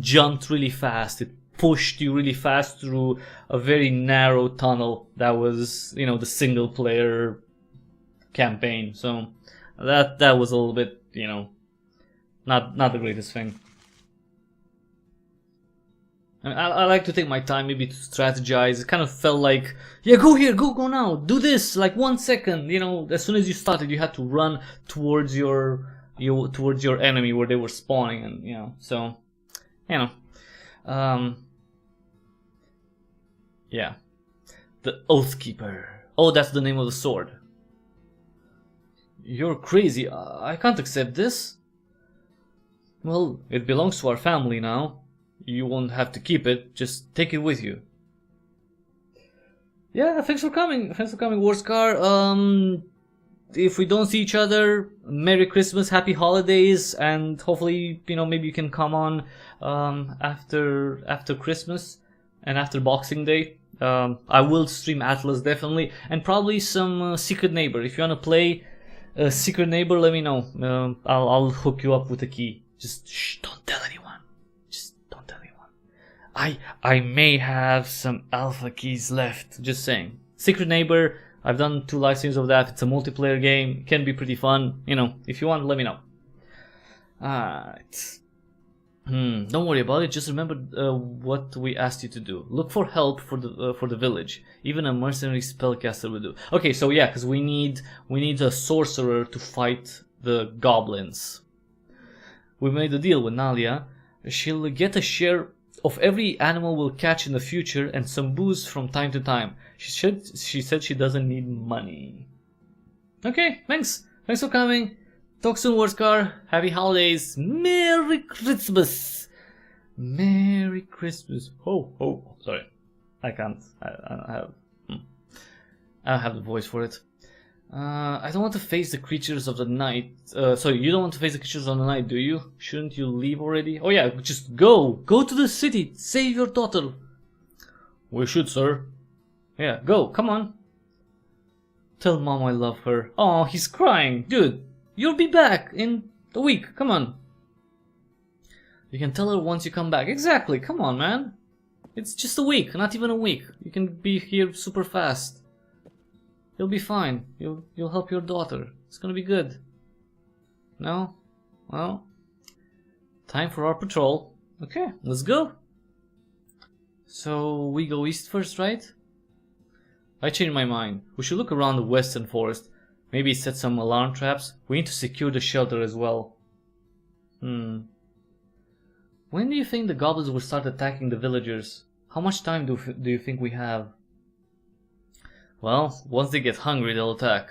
jumped really fast, it pushed you really fast through a very narrow tunnel that was, you know, the single player campaign. So that was a little bit, you know, not the greatest thing. I like to take my time, maybe to strategize. It kind of felt like, yeah, go here, go now, do this, like 1 second. You know, as soon as you started, you had to run towards your enemy where they were spawning, and you know, so, you know, yeah, the Oathkeeper. Oh, that's the name of the sword. You're crazy. I can't accept this. Well, it belongs to our family now. You won't have to keep it, just take it with you. Yeah, thanks for coming, Warscar. If we don't see each other, Merry Christmas, Happy Holidays, and hopefully, you know, maybe you can come on after Christmas and after Boxing Day. I will stream Atlas definitely, and probably some Secret Neighbor. If you wanna play Secret Neighbor, let me know. I'll hook you up with a key. Just shh, don't tell anyone. I may have some alpha keys left, just saying. Secret Neighbor, I've done 2 live streams of that. It's a multiplayer game, it can be pretty fun. You know, if you want, let me know. Alright. Don't worry about it, just remember what we asked you to do. Look for help for the village. Even a mercenary spellcaster will do. Okay, so yeah, because we need a sorcerer to fight the goblins. We made a deal with Nalia. She'll get a share of every animal we'll catch in the future and some booze from time to time. She said she doesn't need money. Okay, thanks for coming. Talk soon, Warscar. Happy holidays. Merry Christmas. Merry Christmas. Ho ho. Sorry, I can't. I don't have the voice for it. I don't want to face the creatures of the night. Sorry, you don't want to face the creatures of the night, do you? Shouldn't you leave already? Oh yeah, just go! Go to the city! Save your daughter! We should, sir. Yeah, go, come on. Tell Mom I love her. Oh, he's crying. Dude, you'll be back in a week, come on. You can tell her once you come back. Exactly, come on, man. It's just a week, not even a week. You can be here super fast. You'll be fine. You'll help your daughter. It's gonna be good. No? Well, time for our patrol. Okay, let's go. So we go east first, right? I changed my mind. We should look around the western forest. Maybe set some alarm traps. We need to secure the shelter as well. When do you think the goblins will start attacking the villagers? How much time do you think we have? Well, once they get hungry, they'll attack.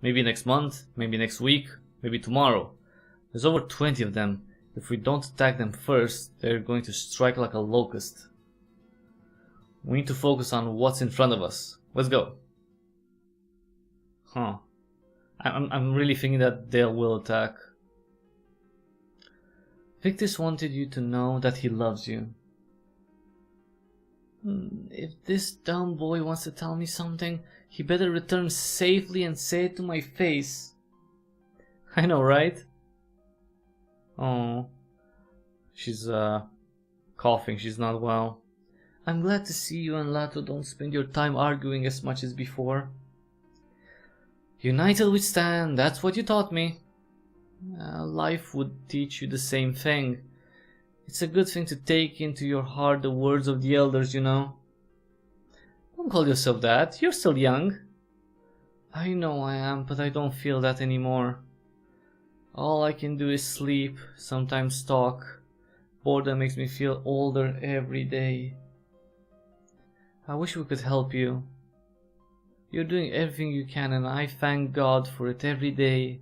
Maybe next month, maybe next week, maybe tomorrow. There's over 20 of them. If we don't attack them first, they're going to strike like a locust. We need to focus on what's in front of us. Let's go. Huh. I'm really thinking that they will attack. Victus wanted you to know that he loves you. If this dumb boy wants to tell me something, he better return safely and say it to my face. I know, right? Oh, she's coughing, she's not well. I'm glad to see you and Lato don't spend your time arguing as much as before. United we stand, that's what you taught me. Life would teach you the same thing. It's a good thing to take into your heart the words of the elders, you know. Don't call yourself that, you're still young. I know I am, but I don't feel that anymore. All I can do is sleep, sometimes talk. Boredom makes me feel older every day. I wish we could help you. You're doing everything you can and I thank God for it every day.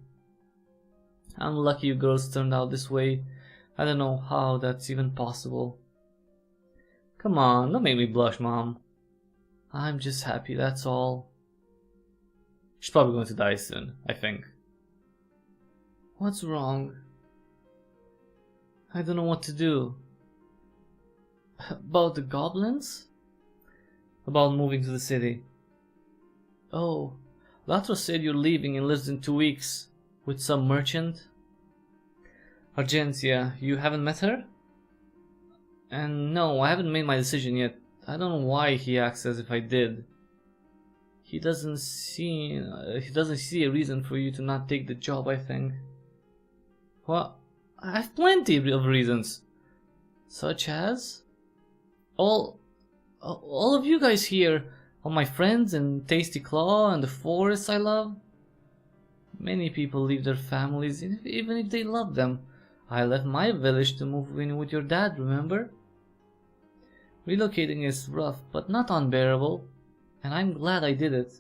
I'm lucky you girls turned out this way. I don't know how that's even possible. Come on, don't make me blush, Mom. I'm just happy, that's all. She's probably going to die soon, I think. What's wrong? I don't know what to do. About the goblins? About moving to the city. Oh, Latro said you're leaving in less than 2 weeks. With some merchant? Argentia, you haven't met her? And no, I haven't made my decision yet. I don't know why he acts as if I did. He doesn't see a reason for you to not take the job, I think. Well, I have plenty of reasons. Such as? All of you guys here. All my friends in Tasty Claw and the forests I love. Many people leave their families even if they love them. I left my village to move in with your dad, remember? Relocating is rough, but not unbearable. And I'm glad I did it.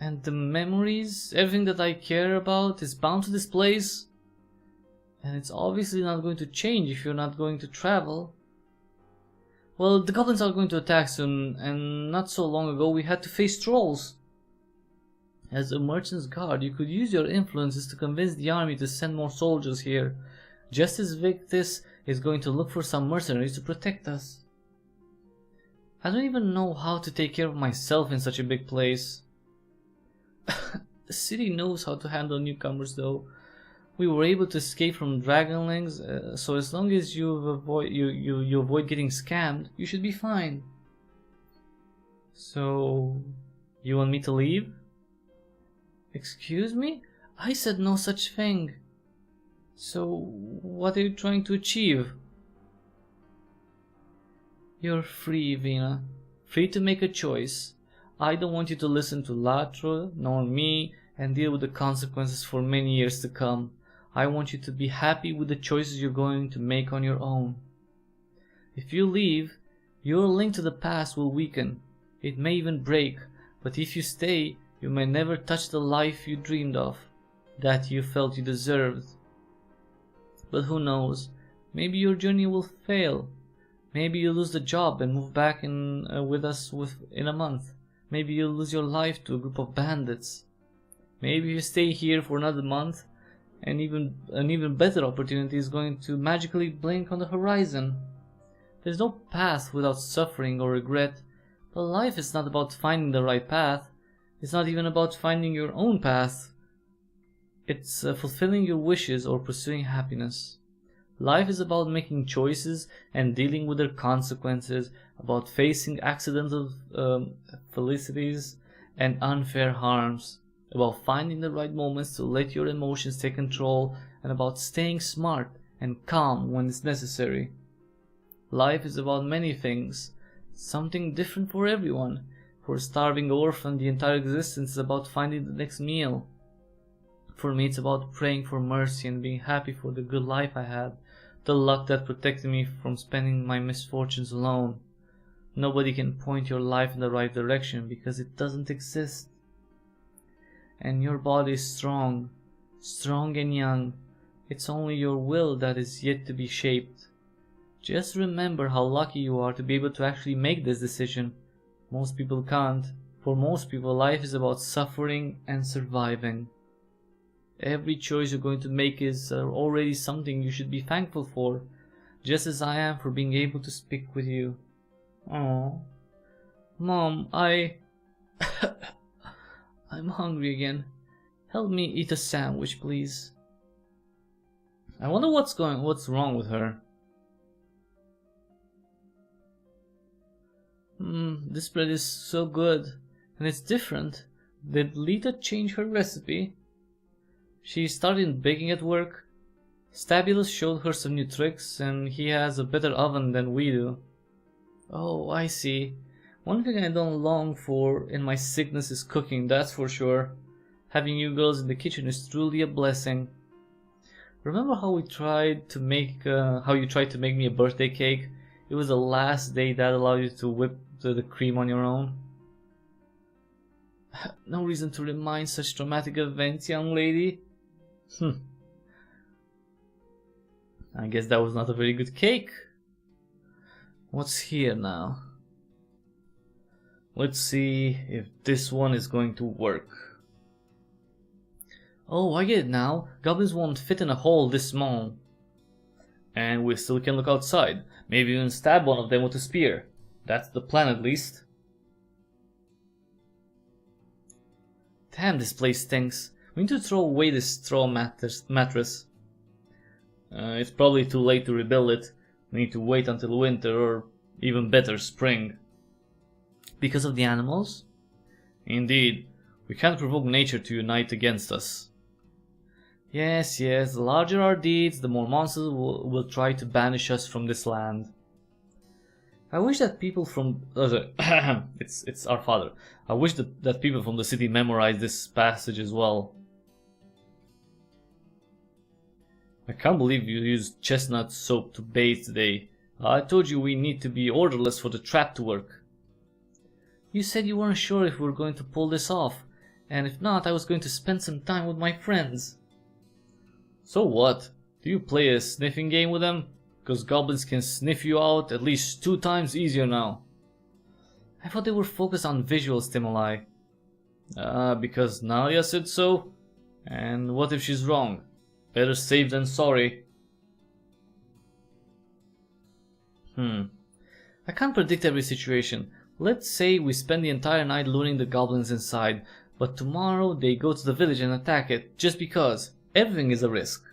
And the memories, everything that I care about is bound to this place. And it's obviously not going to change if you're not going to travel. Well, the goblins are going to attack soon, and not so long ago we had to face trolls. As a merchant's guard, you could use your influences to convince the army to send more soldiers here. Just as Victus is going to look for some mercenaries to protect us. I don't even know how to take care of myself in such a big place. The city knows how to handle newcomers though. We were able to escape from dragonlings, so as long as you avoid getting scammed, you should be fine. So, you want me to leave? Excuse me? I said no such thing. So, what are you trying to achieve? You're free, Vina. Free to make a choice. I don't want you to listen to Latro, nor me, and deal with the consequences for many years to come. I want you to be happy with the choices you're going to make on your own. If you leave, your link to the past will weaken. It may even break, but if you stay, you may never touch the life you dreamed of, that you felt you deserved. But who knows, maybe your journey will fail. Maybe you'll lose the job and move back with us in a month. Maybe you'll lose your life to a group of bandits. Maybe you stay here for another month, and an even better opportunity is going to magically blink on the horizon. There's no path without suffering or regret, but life is not about finding the right path. It's not even about finding your own path. It's fulfilling your wishes or pursuing happiness. Life is about making choices and dealing with their consequences, about facing accidental felicities and unfair harms, about finding the right moments to let your emotions take control, and about staying smart and calm when it's necessary. Life is about many things, something different for everyone. For a starving orphan, the entire existence is about finding the next meal. For me, it's about praying for mercy and being happy for the good life I had, the luck that protected me from spending my misfortunes alone. Nobody can point your life in the right direction because it doesn't exist. And your body is strong and young. It's only your will that is yet to be shaped. Just remember how lucky you are to be able to actually make this decision. Most people can't. For most people, life is about suffering and surviving. Every choice you're going to make is already something you should be thankful for, just as I am for being able to speak with you. Oh, Mom, I'm hungry again. Help me eat a sandwich, please. I wonder what's wrong with her. This bread is so good, and it's different. Did Lita change her recipe? She started baking at work. Stabulus showed her some new tricks, and he has a better oven than we do. Oh, I see. One thing I don't long for in my sickness is cooking, that's for sure. Having you girls in the kitchen is truly a blessing. Remember how you tried to make me a birthday cake? It was the last day that allowed you to whip the cream on your own. No reason to remind such traumatic events, young lady. I guess that was not a very good cake. What's here now? Let's see if this one is going to work. Oh, I get it now. Goblins won't fit in a hole this small. And we still can look outside. Maybe even stab one of them with a spear. That's the plan, at least. Damn, this place stinks. We need to throw away this straw mattress. It's probably too late to rebuild it. We need to wait until winter, or even better, spring. Because of the animals? Indeed. We can't provoke nature to unite against us. Yes, the larger our deeds, the more monsters will try to banish us from this land. I wish that people from... it's our father. I wish that people from the city memorized this passage as well. I can't believe you used chestnut soap to bathe today. I told you we need to be orderless for the trap to work. You said you weren't sure if we were going to pull this off, and if not, I was going to spend some time with my friends. So what? Do you play a sniffing game with them? Because goblins can sniff you out at least 2 times easier now. I thought they were focused on visual stimuli. Because Nalia said so? And what if she's wrong? Better safe than sorry. I can't predict every situation. Let's say we spend the entire night luring the goblins inside, but tomorrow they go to the village and attack it just because. Everything is a risk.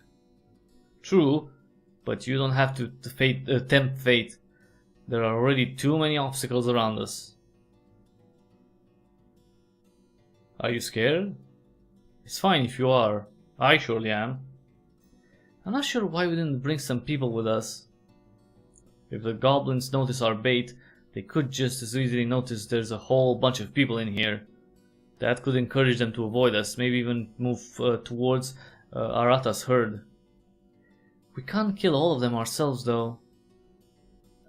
True, but you don't have to tempt fate. There are already too many obstacles around us. Are you scared? It's fine if you are. I surely am. I'm not sure why we didn't bring some people with us. If the goblins notice our bait, they could just as easily notice there's a whole bunch of people in here. That could encourage them to avoid us, maybe even move towards Arata's herd. We can't kill all of them ourselves though.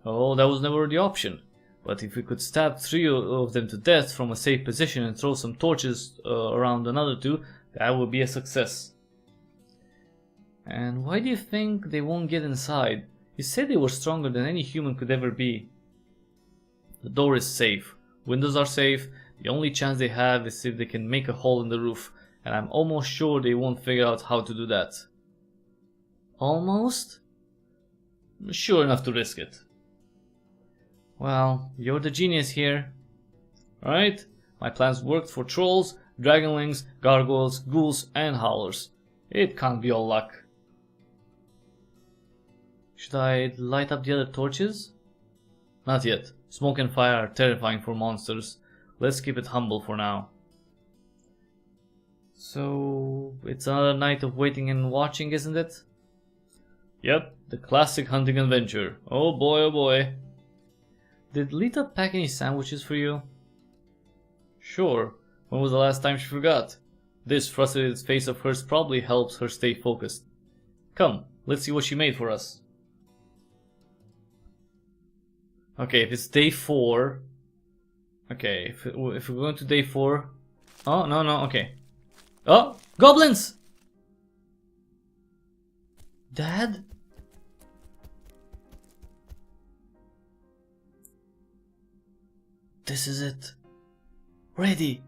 Oh, that was never the option. But if we could stab 3 of them to death from a safe position and throw some torches around another 2, that would be a success. And why do you think they won't get inside? You said they were stronger than any human could ever be. The door is safe. Windows are safe. The only chance they have is if they can make a hole in the roof. And I'm almost sure they won't figure out how to do that. Almost? Sure enough to risk it. Well, you're the genius here. Alright? My plans worked for trolls, dragonlings, gargoyles, ghouls, and howlers. It can't be all luck. Should I light up the other torches? Not yet. Smoke and fire are terrifying for monsters. Let's keep it humble for now. So, it's another night of waiting and watching, isn't it? Yep, the classic hunting adventure. Oh boy, oh boy. Did Lita pack any sandwiches for you? Sure. When was the last time she forgot? This frustrated face of hers probably helps her stay focused. Come, let's see what she made for us. Okay, if it's day 4... Okay, if we're going to day 4... Oh, no, okay. Oh! Goblins! Dad? This is it. Ready.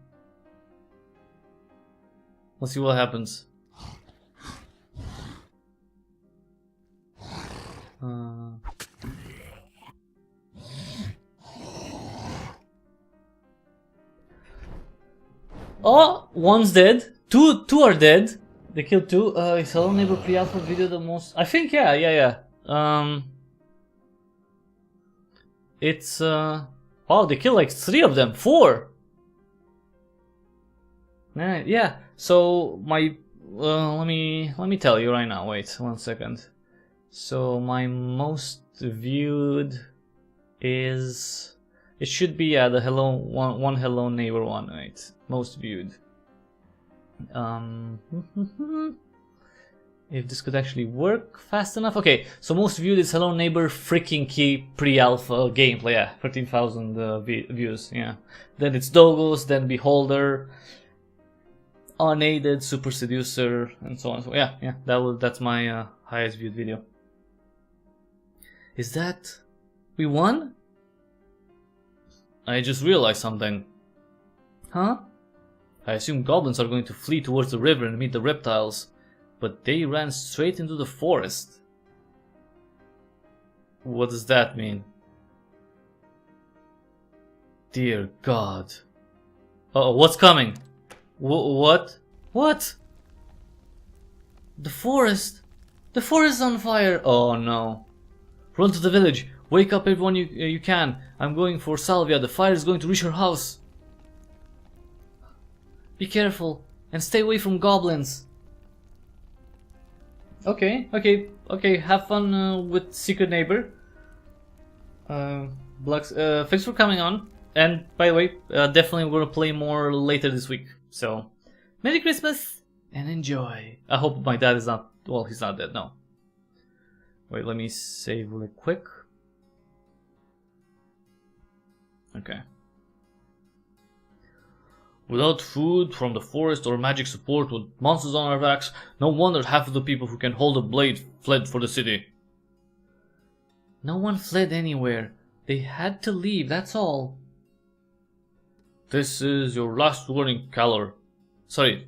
Let's see what happens. Oh, one's dead. Two are dead. They killed 2. Is Hello Neighbor pre-alpha video the most? I think yeah. It's oh, they killed like 3 of them. 4. Yeah. So my let me tell you right now. Wait 1 second. So my most viewed is, it should be the Hello one Hello Neighbor one. Right, most viewed. If this could actually work fast enough. Okay, so most viewed is Hello Neighbor freaking key pre-alpha gameplay. Yeah, 13,000 views. Yeah. Then it's Dogos, then Beholder, Unaided, Super Seducer, and so on. So yeah, that's my highest viewed video. Is that... we won? I just realized something. Huh? I assume goblins are going to flee towards the river and meet the reptiles, but they ran straight into the forest. What does that mean? Dear God. Uh-oh, what's coming? What? What? The forest! The forest is on fire! Oh no. Run to the village. Wake up everyone you can. I'm going for Salvia. The fire is going to reach her house. Be careful and stay away from goblins. Okay. Have fun with Secret Neighbor. Blux, thanks for coming on. And by the way, definitely we're gonna play more later this week. So, Merry Christmas and enjoy. I hope my dad is not. Well, he's not dead. No. Wait, let me save really quick. Okay. Without food from the forest or magic support with monsters on our backs, no wonder half of the people who can hold a blade fled for the city. No one fled anywhere. They had to leave, that's all. This is your last warning, Calor. Sorry,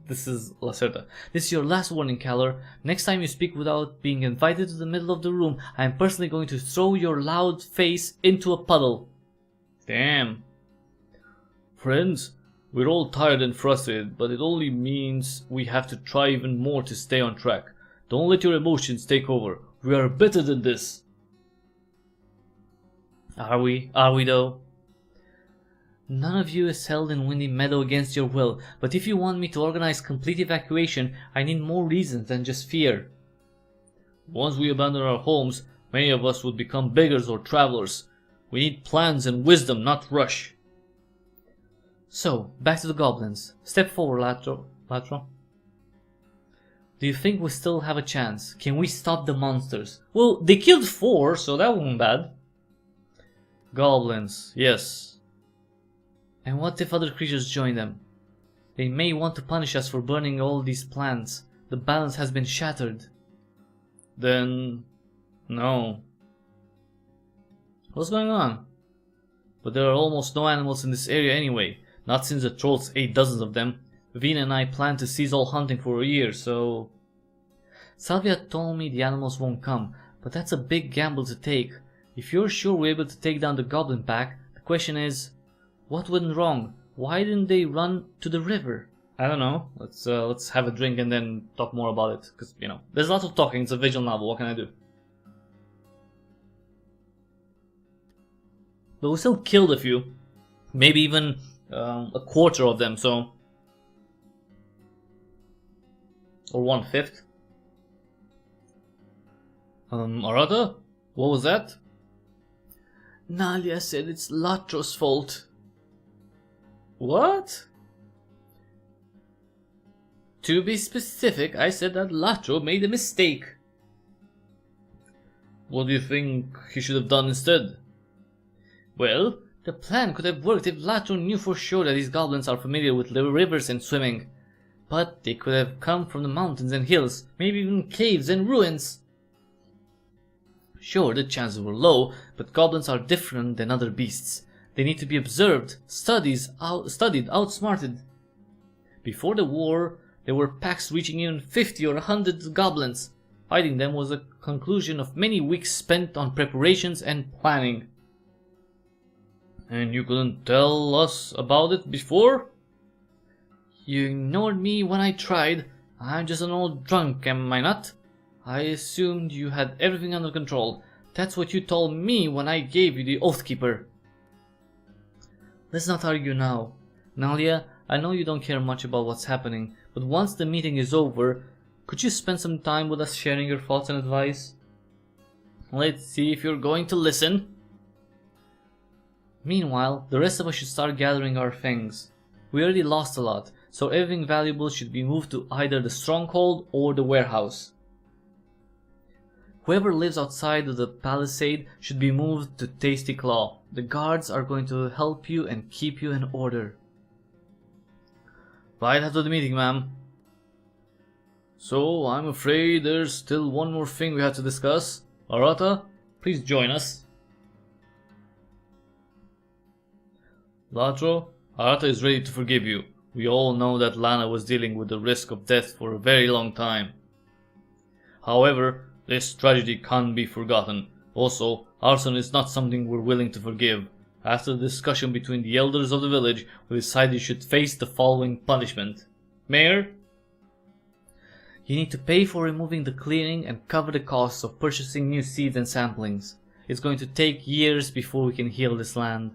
this is Lacerda. This is your last warning, Calor. Next time you speak without being invited to the middle of the room, I am personally going to throw your loud face into a puddle. Damn. Friends, we're all tired and frustrated, but it only means we have to try even more to stay on track. Don't let your emotions take over. We are better than this. Are we? Are we though? None of you is held in Windy Meadow against your will, but if you want me to organize complete evacuation, I need more reasons than just fear. Once we abandon our homes, many of us would become beggars or travelers. We need plans and wisdom, not rush. So, back to the goblins. Step forward, Latro. Do you think we still have a chance? Can we stop the monsters? Well, they killed 4, so that wasn't bad. Goblins, yes. And what if other creatures join them? They may want to punish us for burning all these plants. The balance has been shattered. Then... no. What's going on? But there are almost no animals in this area anyway. Not since the trolls ate dozens of them. Vina and I plan to cease all hunting for a year, so... Salvia told me the animals won't come, but that's a big gamble to take. If you're sure we're able to take down the goblin pack, the question is... what went wrong? Why didn't they run to the river? I don't know. Let's have a drink and then talk more about it. Because, you know, there's a lot of talking. It's a visual novel. What can I do? But we still killed a few. Maybe even a quarter of them, so... or 1/5. Arata? What was that? Nalia said it's Latro's fault. What? To be specific, I said that Latro made a mistake. What do you think he should have done instead? Well, the plan could have worked if Latro knew for sure that these goblins are familiar with the rivers and swimming. But they could have come from the mountains and hills, maybe even caves and ruins. Sure, the chances were low, but goblins are different than other beasts. They need to be observed, studied, outsmarted. Before the war, there were packs reaching even 50 or 100 goblins. Fighting them was a conclusion of many weeks spent on preparations and planning. And you couldn't tell us about it before? You ignored me when I tried. I'm just an old drunk, am I not? I assumed you had everything under control. That's what you told me when I gave you the Oathkeeper. Let's not argue now. Nalia, I know you don't care much about what's happening, but once the meeting is over, could you spend some time with us sharing your thoughts and advice? Let's see if you're going to listen. Meanwhile, the rest of us should start gathering our things. We already lost a lot, so everything valuable should be moved to either the stronghold or the warehouse. Whoever lives outside of the palisade should be moved to Tasty Claw. The guards are going to help you and keep you in order. Right after the meeting, ma'am. So, I'm afraid there's still one more thing we have to discuss. Arata, please join us. Latro, Arata is ready to forgive you. We all know that Lana was dealing with the risk of death for a very long time. However, this tragedy can't be forgotten. Also, arson is not something we're willing to forgive. After the discussion between the elders of the village, we decided you should face the following punishment. Mayor? You need to pay for removing the clearing and cover the costs of purchasing new seeds and samplings. It's going to take years before we can heal this land.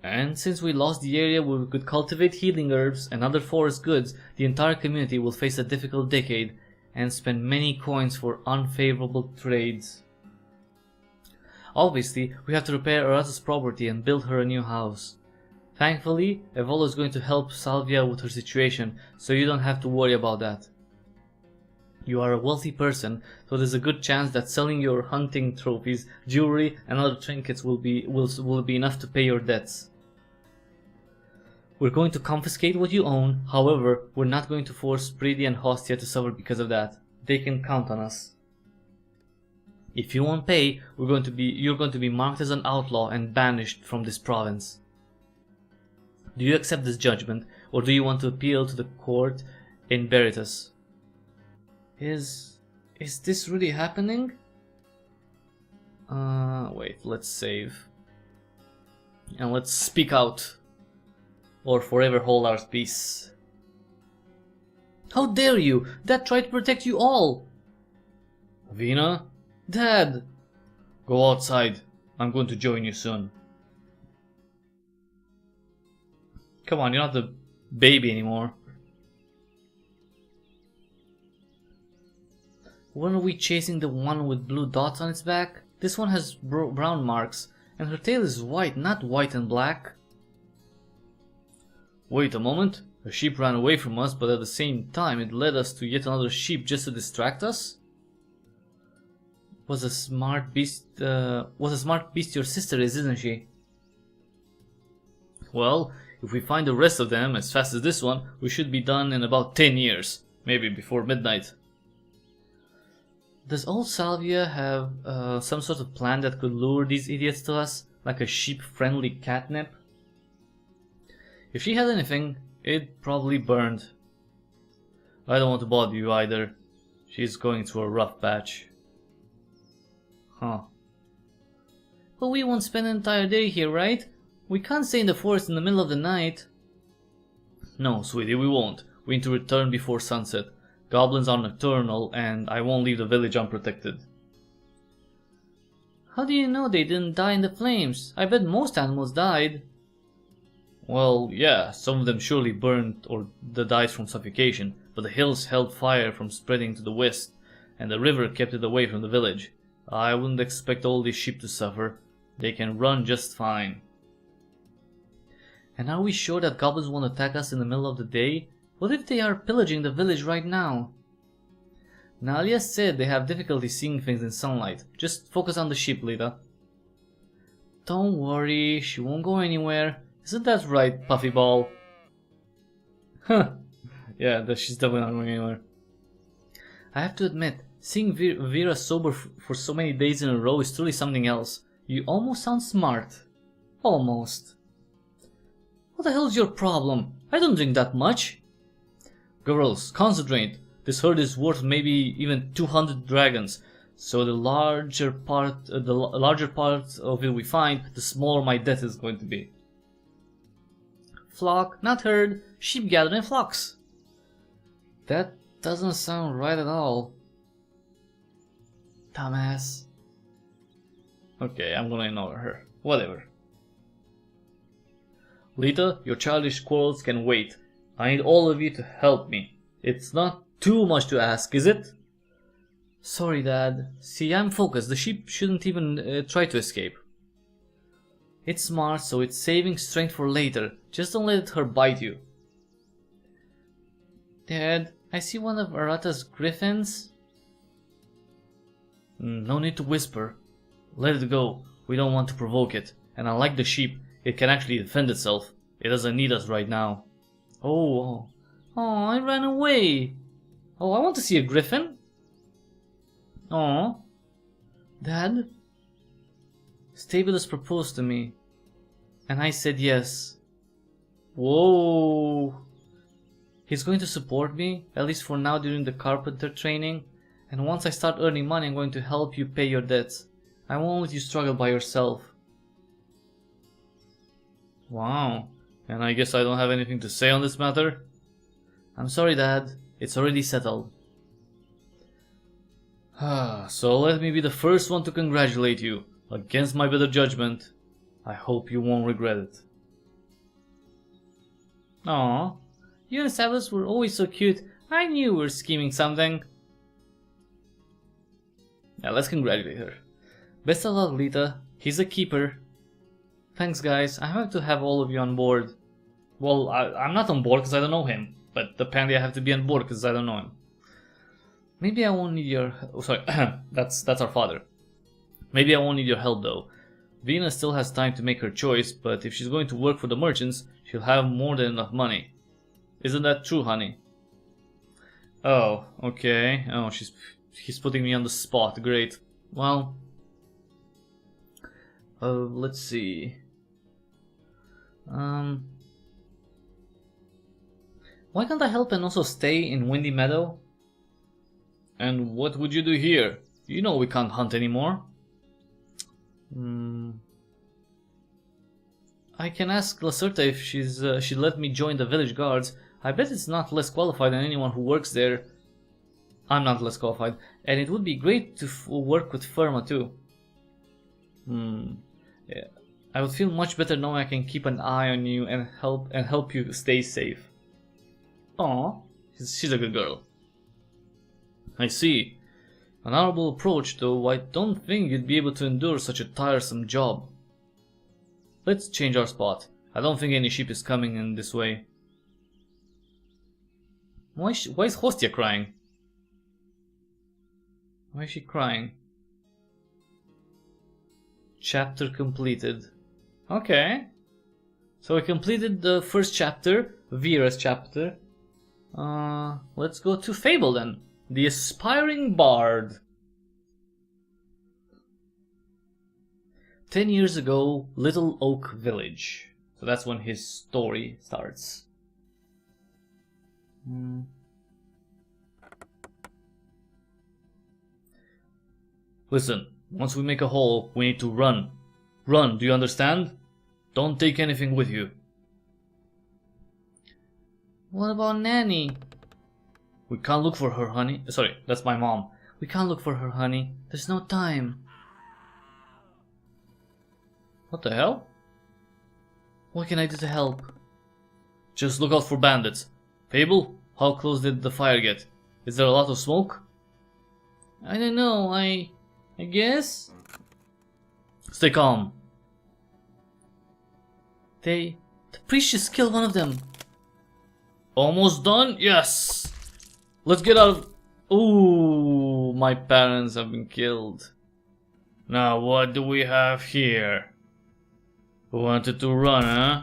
And since we lost the area where we could cultivate healing herbs and other forest goods, the entire community will face a difficult decade and spend many coins for unfavorable trades. Obviously, we have to repair Arata's property and build her a new house. Thankfully, Evolo is going to help Salvia with her situation, so you don't have to worry about that. You are a wealthy person, so there's a good chance that selling your hunting trophies, jewelry and other trinkets will be enough to pay your debts. We're going to confiscate what you own, however, we're not going to force Pridi and Hostia to suffer because of that. They can count on us. If you won't pay, you're going to be marked as an outlaw and banished from this province. Do you accept this judgment, or do you want to appeal to the court in Veritas? Is this really happening? Wait, let's save. And let's speak out. Or forever hold our peace. How dare you! Dad tried to protect you all! Vina? Dad! Go outside. I'm going to join you soon. Come on, you're not the baby anymore. Weren't we chasing the one with blue dots on its back? This one has brown marks, and her tail is white, not white and black. Wait a moment. A sheep ran away from us, but at the same time it led us to yet another sheep just to distract us? Was a smart beast your sister is, isn't she? Well, if we find the rest of them as fast as this one, we should be done in about 10 years. Maybe before midnight. Does old Salvia have some sort of plan that could lure these idiots to us? Like a sheep-friendly catnip? If she had anything, it probably burned. I don't want to bother you either. She's going through a rough patch. Huh. But we won't spend an entire day here, right? We can't stay in the forest in the middle of the night. No, sweetie, we won't. We need to return before sunset. Goblins are nocturnal, and I won't leave the village unprotected. How do you know they didn't die in the flames? I bet most animals died. Well, yeah, some of them surely burned or died from suffocation, but the hills held fire from spreading to the west, and the river kept it away from the village. I wouldn't expect all these sheep to suffer. They can run just fine. And are we sure that goblins won't attack us in the middle of the day? What if they are pillaging the village right now? Nalia said they have difficulty seeing things in sunlight. Just focus on the sheep, Lita. Don't worry, she won't go anywhere. Isn't that right, Puffy Ball? Huh. Yeah, she's definitely not going anywhere. I have to admit, seeing Vera sober for so many days in a row is truly something else. You almost sound smart. Almost. What the hell is your problem? I don't drink that much. Girls, concentrate. This herd is worth maybe even 200 dragons. So the larger part of it we find, the smaller my debt is going to be. Flock, not herd. Sheep gather in flocks. That doesn't sound right at all. Dumbass. Okay, I'm gonna ignore her. Whatever. Lita, your childish quarrels can wait. I need all of you to help me. It's not too much to ask, is it? Sorry, Dad. See, I'm focused. The sheep shouldn't even try to escape. It's smart, so it's saving strength for later. Just don't let her bite you. Dad, I see one of Arata's griffins. No need to whisper. Let it go. We don't want to provoke it. And unlike the sheep, it can actually defend itself. It doesn't need us right now. Oh, I ran away. Oh, I want to see a griffin. Oh, Dad? Stabilus proposed to me, and I said yes. Whoa. He's going to support me, at least for now during the carpenter training, and once I start earning money I'm going to help you pay your debts. I won't let you struggle by yourself. Wow. And I guess I don't have anything to say on this matter? I'm sorry, Dad. It's already settled. So let me be the first one to congratulate you. Against my better judgment. I hope you won't regret it. Aw, you and Silas were always so cute. I knew you were scheming something. Now let's congratulate her. Best of luck, Lita. He's a keeper. Thanks, guys. I have to have all of you on board. Well, I'm not on board because I don't know him. But apparently I have to be on board because I don't know him. Maybe I won't need your... Oh, sorry. that's our father. Maybe I won't need your help, though. Venus still has time to make her choice, but if she's going to work for the merchants, she'll have more than enough money. Isn't that true, honey? Oh, okay. Oh, he's putting me on the spot. Great. Well... let's see... Why can't I help and also stay in Windy Meadow? And what would you do here? You know we can't hunt anymore. I can ask Lacerta if she'd let me join the village guards. I bet it's not less qualified than anyone who works there. I'm not less qualified. And it would be great to work with Firma too. Yeah. I would feel much better knowing I can keep an eye on you and help you stay safe. Aw, she's a good girl. I see. An honorable approach, though I don't think you'd be able to endure such a tiresome job. Let's change our spot. I don't think any sheep is coming in this way. Why is Hostia crying? Why is she crying? Chapter completed. Okay. So we completed the first chapter, Vera's chapter. Let's go to Fable then. The Aspiring Bard. 10 years ago, Little Oak Village. So that's when his story starts. Listen, once we make a hole, we need to run. Run, do you understand? Don't take anything with you. What about Nanny? We can't look for her, honey. Sorry, that's my mom. We can't look for her, honey. There's no time. What the hell? What can I do to help? Just look out for bandits. Fable, how close did the fire get? Is there a lot of smoke? I don't know, I guess? Stay calm. The priest just killed one of them. Almost done? Yes! Let's get out of... Ooh, my parents have been killed. Now what do we have here? Wanted to run, huh?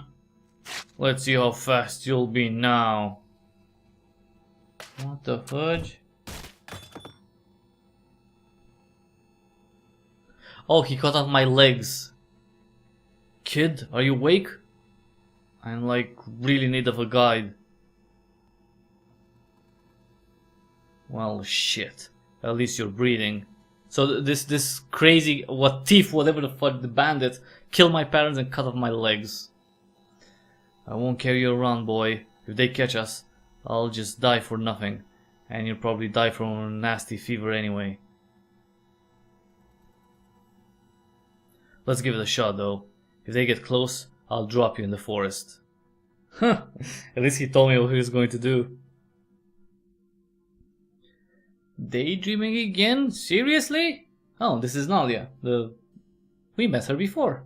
Let's see how fast you'll be now. What the fudge? Oh, he cut off my legs. Kid, are you awake? I'm like really in need of a guide. Well, shit. At least you're breathing. So this crazy thief, whatever the fuck, the bandit, killed my parents and cut off my legs. I won't carry you around, boy. If they catch us, I'll just die for nothing. And you'll probably die from a nasty fever anyway. Let's give it a shot, though. If they get close, I'll drop you in the forest. Huh. At least he told me what he was going to do. Daydreaming again? Seriously? Oh, this is Nalia. We met her before.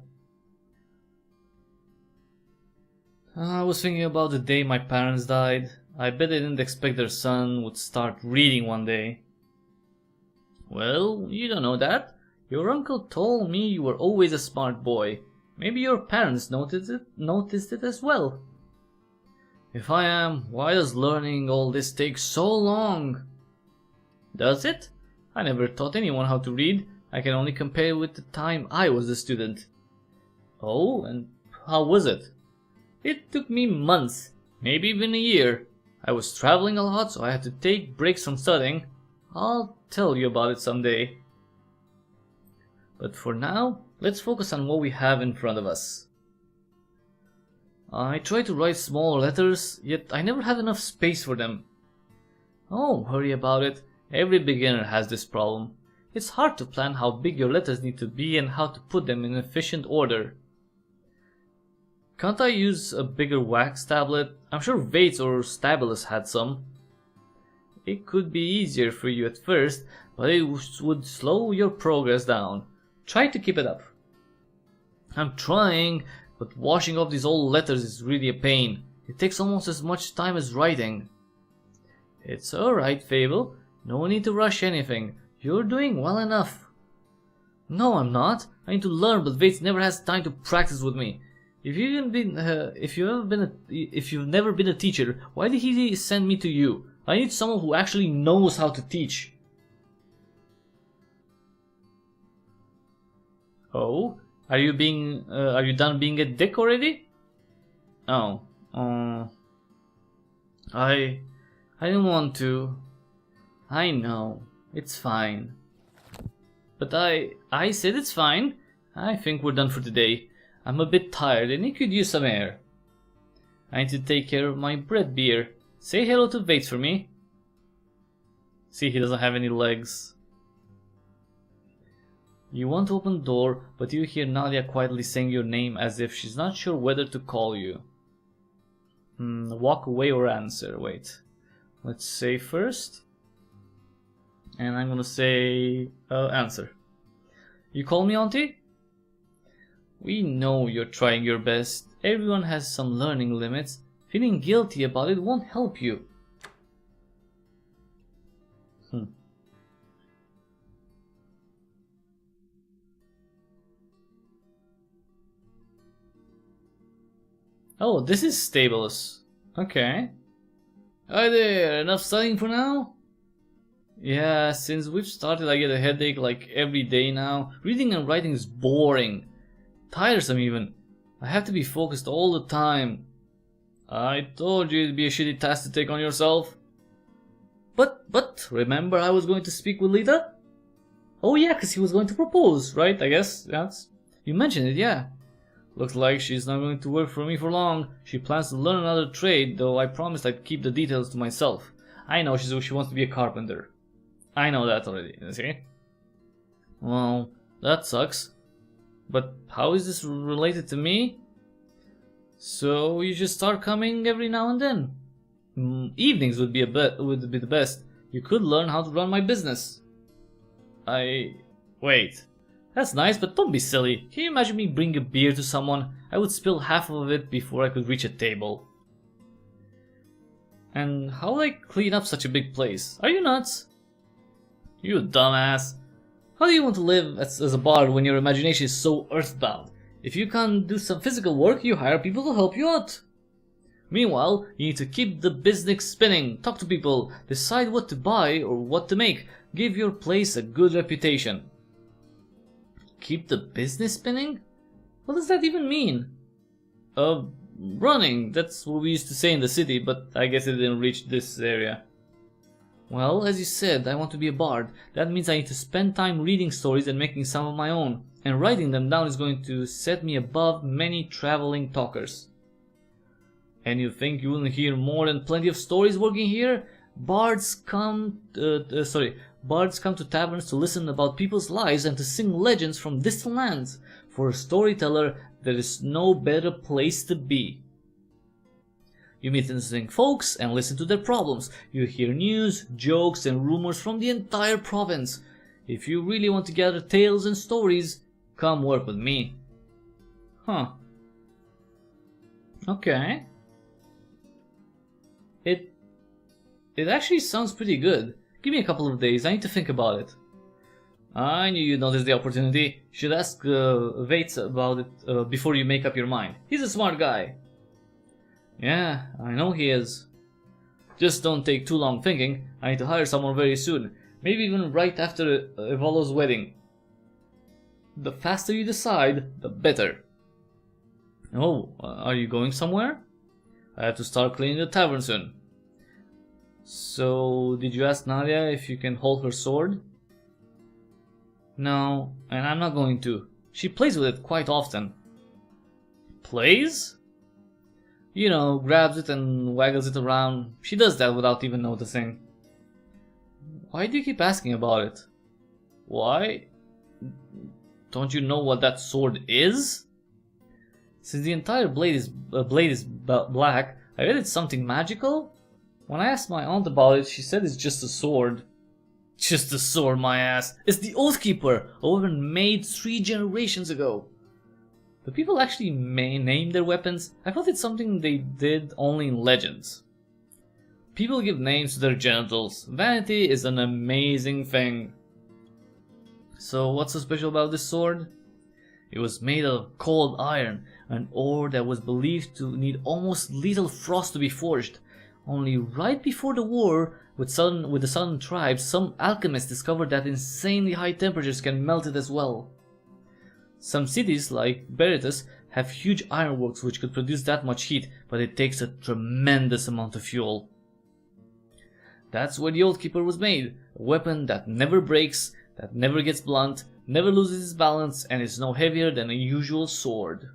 I was thinking about the day my parents died. I bet they didn't expect their son would start reading one day. Well, you don't know that. Your uncle told me you were always a smart boy. Maybe your parents noticed it as well. If I am, why does learning all this take so long? Does it? I never taught anyone how to read. I can only compare with the time I was a student. Oh, and how was it? It took me months, maybe even a year. I was traveling a lot, so I had to take breaks from studying. I'll tell you about it someday. But for now, let's focus on what we have in front of us. I try to write small letters, yet I never have enough space for them. Oh, worry about it. Every beginner has this problem. It's hard to plan how big your letters need to be and how to put them in efficient order. Can't I use a bigger wax tablet? I'm sure Vates or Stabilis had some. It could be easier for you at first, but it would slow your progress down. Try to keep it up. I'm trying, but washing off these old letters is really a pain. It takes almost as much time as writing. It's alright, Fable. No need to rush anything. You're doing well enough. No, I'm not. I need to learn, but Vates never has time to practice with me. If you've never been a teacher, why did he send me to you? I need someone who actually knows how to teach. Oh, are you done being a dick already? Oh, I didn't want to. I know, it's fine. But I said it's fine. I think we're done for today. I'm a bit tired and it could use some air. I need to take care of my bread beer. Say hello to Vates for me. See, he doesn't have any legs. You want to open the door, but you hear Nadia quietly saying your name as if she's not sure whether to call you. Walk away or answer. Wait. Let's say first. And I'm gonna say answer. You call me auntie? We know you're trying your best. Everyone has some learning limits. Feeling guilty about it won't help you. Oh, this is Stabilis. Okay. Hi there, enough studying for now? Yeah, since we've started I get a headache like every day now. Reading and writing is boring. Tiresome even. I have to be focused all the time. I told you it'd be a shitty task to take on yourself. But, remember I was going to speak with Lita? Oh yeah, cause he was going to propose, right? I guess, yes. You mentioned it, yeah. Looks like she's not going to work for me for long. She plans to learn another trade, though I promised I'd keep the details to myself. I know she wants to be a carpenter. I know that already, you see? Well, that sucks. But how is this related to me? So you should start coming every now and then. Evenings would be the best. You could learn how to run my business. Wait. That's nice, but don't be silly. Can you imagine me bringing a beer to someone? I would spill half of it before I could reach a table. And how would I clean up such a big place? Are you nuts? You dumbass. How do you want to live as a bard when your imagination is so earthbound? If you can't do some physical work, you hire people to help you out. Meanwhile, you need to keep the business spinning, talk to people, decide what to buy or what to make, give your place a good reputation. Keep the business spinning? What does that even mean? Running, that's what we used to say in the city, but I guess it didn't reach this area. Well, as you said, I want to be a bard. That means I need to spend time reading stories and making some of my own, and writing them down is going to set me above many traveling talkers. And you think you wouldn't hear more than plenty of stories working here? Bards come to taverns to listen about people's lives and to sing legends from distant lands. For a storyteller, there is no better place to be. You meet interesting folks and listen to their problems. You hear news, jokes and rumors from the entire province. If you really want to gather tales and stories, come work with me. Huh. Okay. It actually sounds pretty good. Give me a couple of days, I need to think about it. I knew you'd notice the opportunity. You should ask Vates about it before you make up your mind. He's a smart guy. Yeah, I know he is. Just don't take too long thinking. I need to hire someone very soon. Maybe even right after Evolo's wedding. The faster you decide, the better. Oh, are you going somewhere? I have to start cleaning the tavern soon. So, did you ask Nadia if you can hold her sword? No, and I'm not going to. She plays with it quite often. Plays? You know, grabs it and waggles it around. She does that without even noticing. Why do you keep asking about it? Why? Don't you know what that sword is? Since the entire blade is black, I bet it's something magical? When I asked my aunt about it, she said it's just a sword. Just a sword, my ass. It's the Oathkeeper, a weapon made 3 generations ago. Do people actually name their weapons? I thought it's something they did only in legends. People give names to their genitals. Vanity is an amazing thing. So what's so special about this sword? It was made out of cold iron, an ore that was believed to need almost lethal frost to be forged. Only right before the war with the southern tribes, some alchemists discovered that insanely high temperatures can melt it as well. Some cities, like Berytus, have huge ironworks which could produce that much heat, but it takes a tremendous amount of fuel. That's where the Oathkeeper was made, a weapon that never breaks, that never gets blunt, never loses its balance, and is no heavier than a usual sword.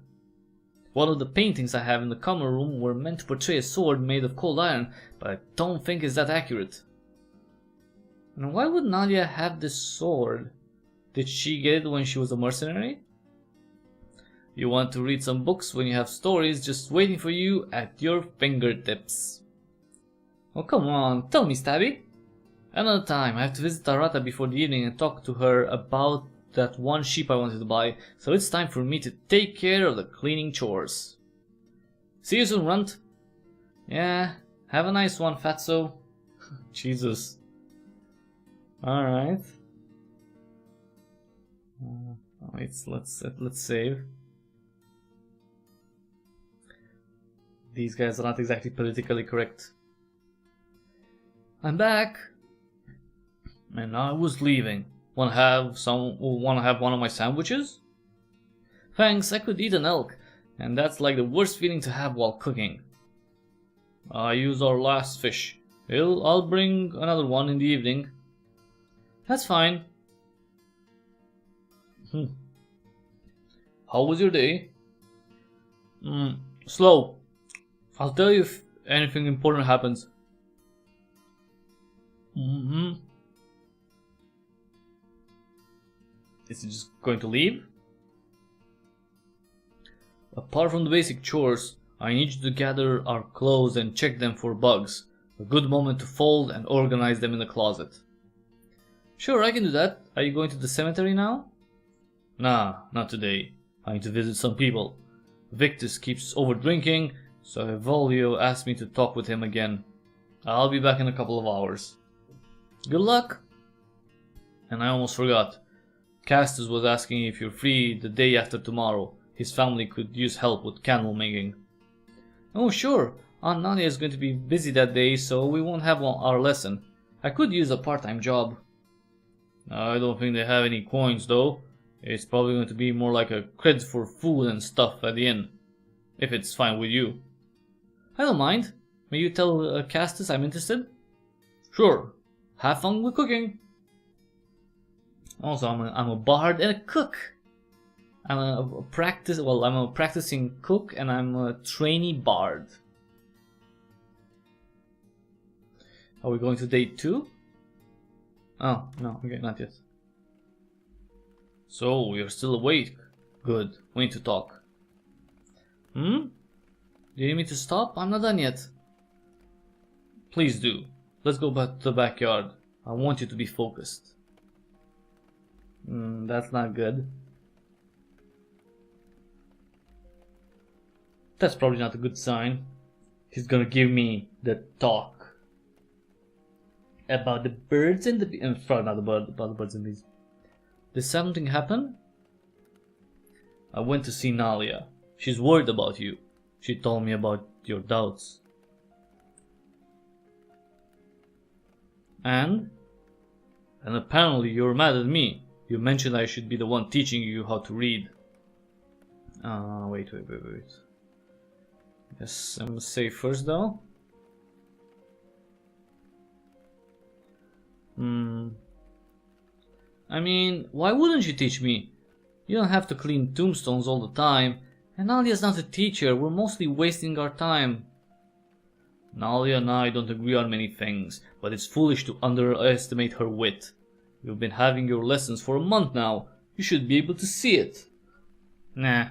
One of the paintings I have in the common room were meant to portray a sword made of cold iron, but I don't think it's that accurate. And why would Nadia have this sword? Did she get it when she was a mercenary? You want to read some books when you have stories just waiting for you at your fingertips. Oh, come on, tell me, Stabby. Another time, I have to visit Tarata before the evening and talk to her about that one sheep I wanted to buy, so it's time for me to take care of the cleaning chores. See you soon, Runt. Yeah, have a nice one, Fatso. Jesus. Alright. Wait, let's save. These guys are not exactly politically correct. I'm back. And I was leaving. Wanna have one of my sandwiches? Thanks, I could eat an elk, and that's like the worst feeling to have while cooking. I used our last fish. I'll bring another one in the evening. That's fine. How was your day? Slow. I'll tell you if anything important happens. Is he just going to leave? Apart from the basic chores, I need you to gather our clothes and check them for bugs. A good moment to fold and organize them in the closet. Sure, I can do that. Are you going to the cemetery now? Nah, not today. I need to visit some people. Victus keeps over drinking, so Evolio asked me to talk with him again. I'll be back in a couple of hours. Good luck! And I almost forgot. Castus was asking if you're free the day after tomorrow. His family could use help with candle making. Oh sure, Aunt Nadia is going to be busy that day, so we won't have our lesson. I could use a part-time job. I don't think they have any coins though. It's probably going to be more like a credit for food and stuff at the inn. If it's fine with you. I don't mind. May you tell Castus I'm interested? Sure. Have fun with cooking. Also, I'm a bard and a cook. I'm a practicing cook and I'm a trainee bard. Are we going to date 2? Oh, no, okay, not yet. So, you're still awake. Good, we need to talk. Do you need me to stop? I'm not done yet. Please do. Let's go back to the backyard. I want you to be focused. That's not good. That's probably not a good sign. He's gonna give me the talk about the birds and the bees. Probably not about the birds and bees. Did something happen? I went to see Nalia. She's worried about you. She told me about your doubts. And apparently you're mad at me. You mentioned I should be the one teaching you how to read. Wait. Yes, I'm gonna say first though. I mean, why wouldn't you teach me? You don't have to clean tombstones all the time, And Nalia's not a teacher, we're mostly wasting our time. Nalia and I don't agree on many things, but it's foolish to underestimate her wit. You've been having your lessons for a month now. You should be able to see it. Nah.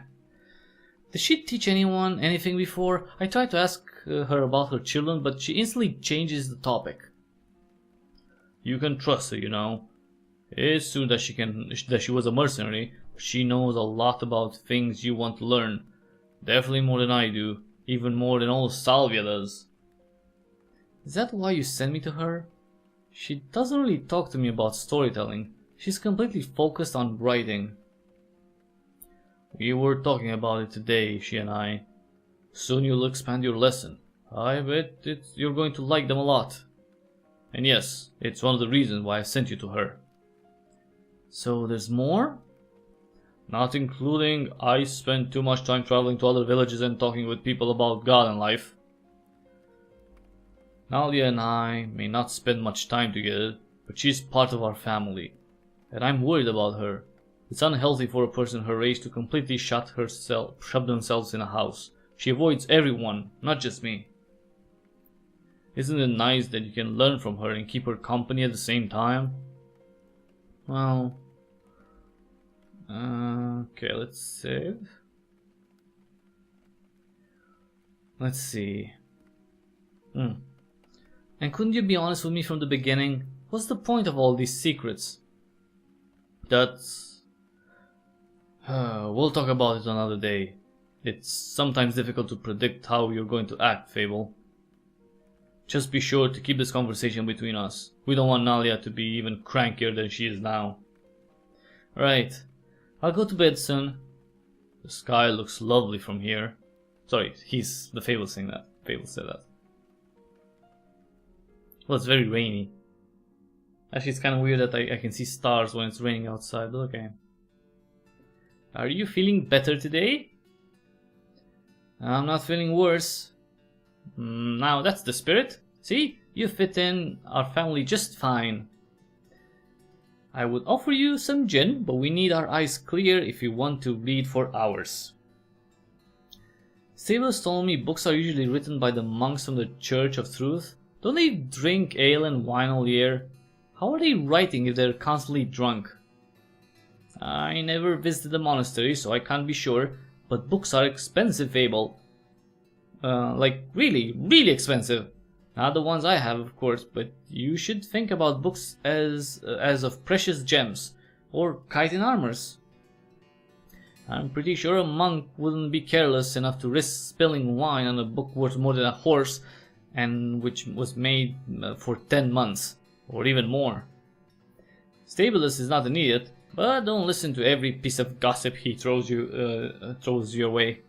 Did she teach anyone anything before? I tried to ask her about her children, but she instantly changes the topic. You can trust her, you know. It's true that she was a mercenary, but she knows a lot about things you want to learn. Definitely more than I do, even more than old Salvia does. Is that why you sent me to her? She doesn't really talk to me about storytelling. She's completely focused on writing. We were talking about it today, she and I. Soon you'll expand your lesson. I bet you're going to like them a lot. And yes, it's one of the reasons why I sent you to her. So there's more? Not including I spent too much time traveling to other villages and talking with people about God and life. Nalia and I may not spend much time together, but she's part of our family. And I'm worried about her. It's unhealthy for a person her age to completely shut themselves in a house. She avoids everyone, not just me. Isn't it nice that you can learn from her and keep her company at the same time? Well... okay, let's save. Let's see. And couldn't you be honest with me from the beginning? What's the point of all these secrets? That's... we'll talk about it another day. It's sometimes difficult to predict how you're going to act, Fable. Just be sure to keep this conversation between us. We don't want Nalia to be even crankier than she is now. Right. I'll go to bed soon. The sky looks lovely from here. Sorry, the Fable saying that. Fable said that. Well, it's very rainy. Actually, it's kind of weird that I can see stars when it's raining outside, but okay. Are you feeling better today? I'm not feeling worse. Now that's the spirit. See? You fit in our family just fine. I would offer you some gin, but we need our eyes clear if you want to read for hours. Sables told me books are usually written by the monks from the Church of Truth. Don't they drink ale and wine all year? How are they writing if they're constantly drunk? I never visited a monastery, so I can't be sure, but books are expensive, Fable. Like really, really expensive. Not the ones I have, of course, but you should think about books as of precious gems, or chitin armors. I'm pretty sure a monk wouldn't be careless enough to risk spilling wine on a book worth more than a horse, and which was made for 10 months, or even more. Stabilus is not an idiot, but don't listen to every piece of gossip he throws your way.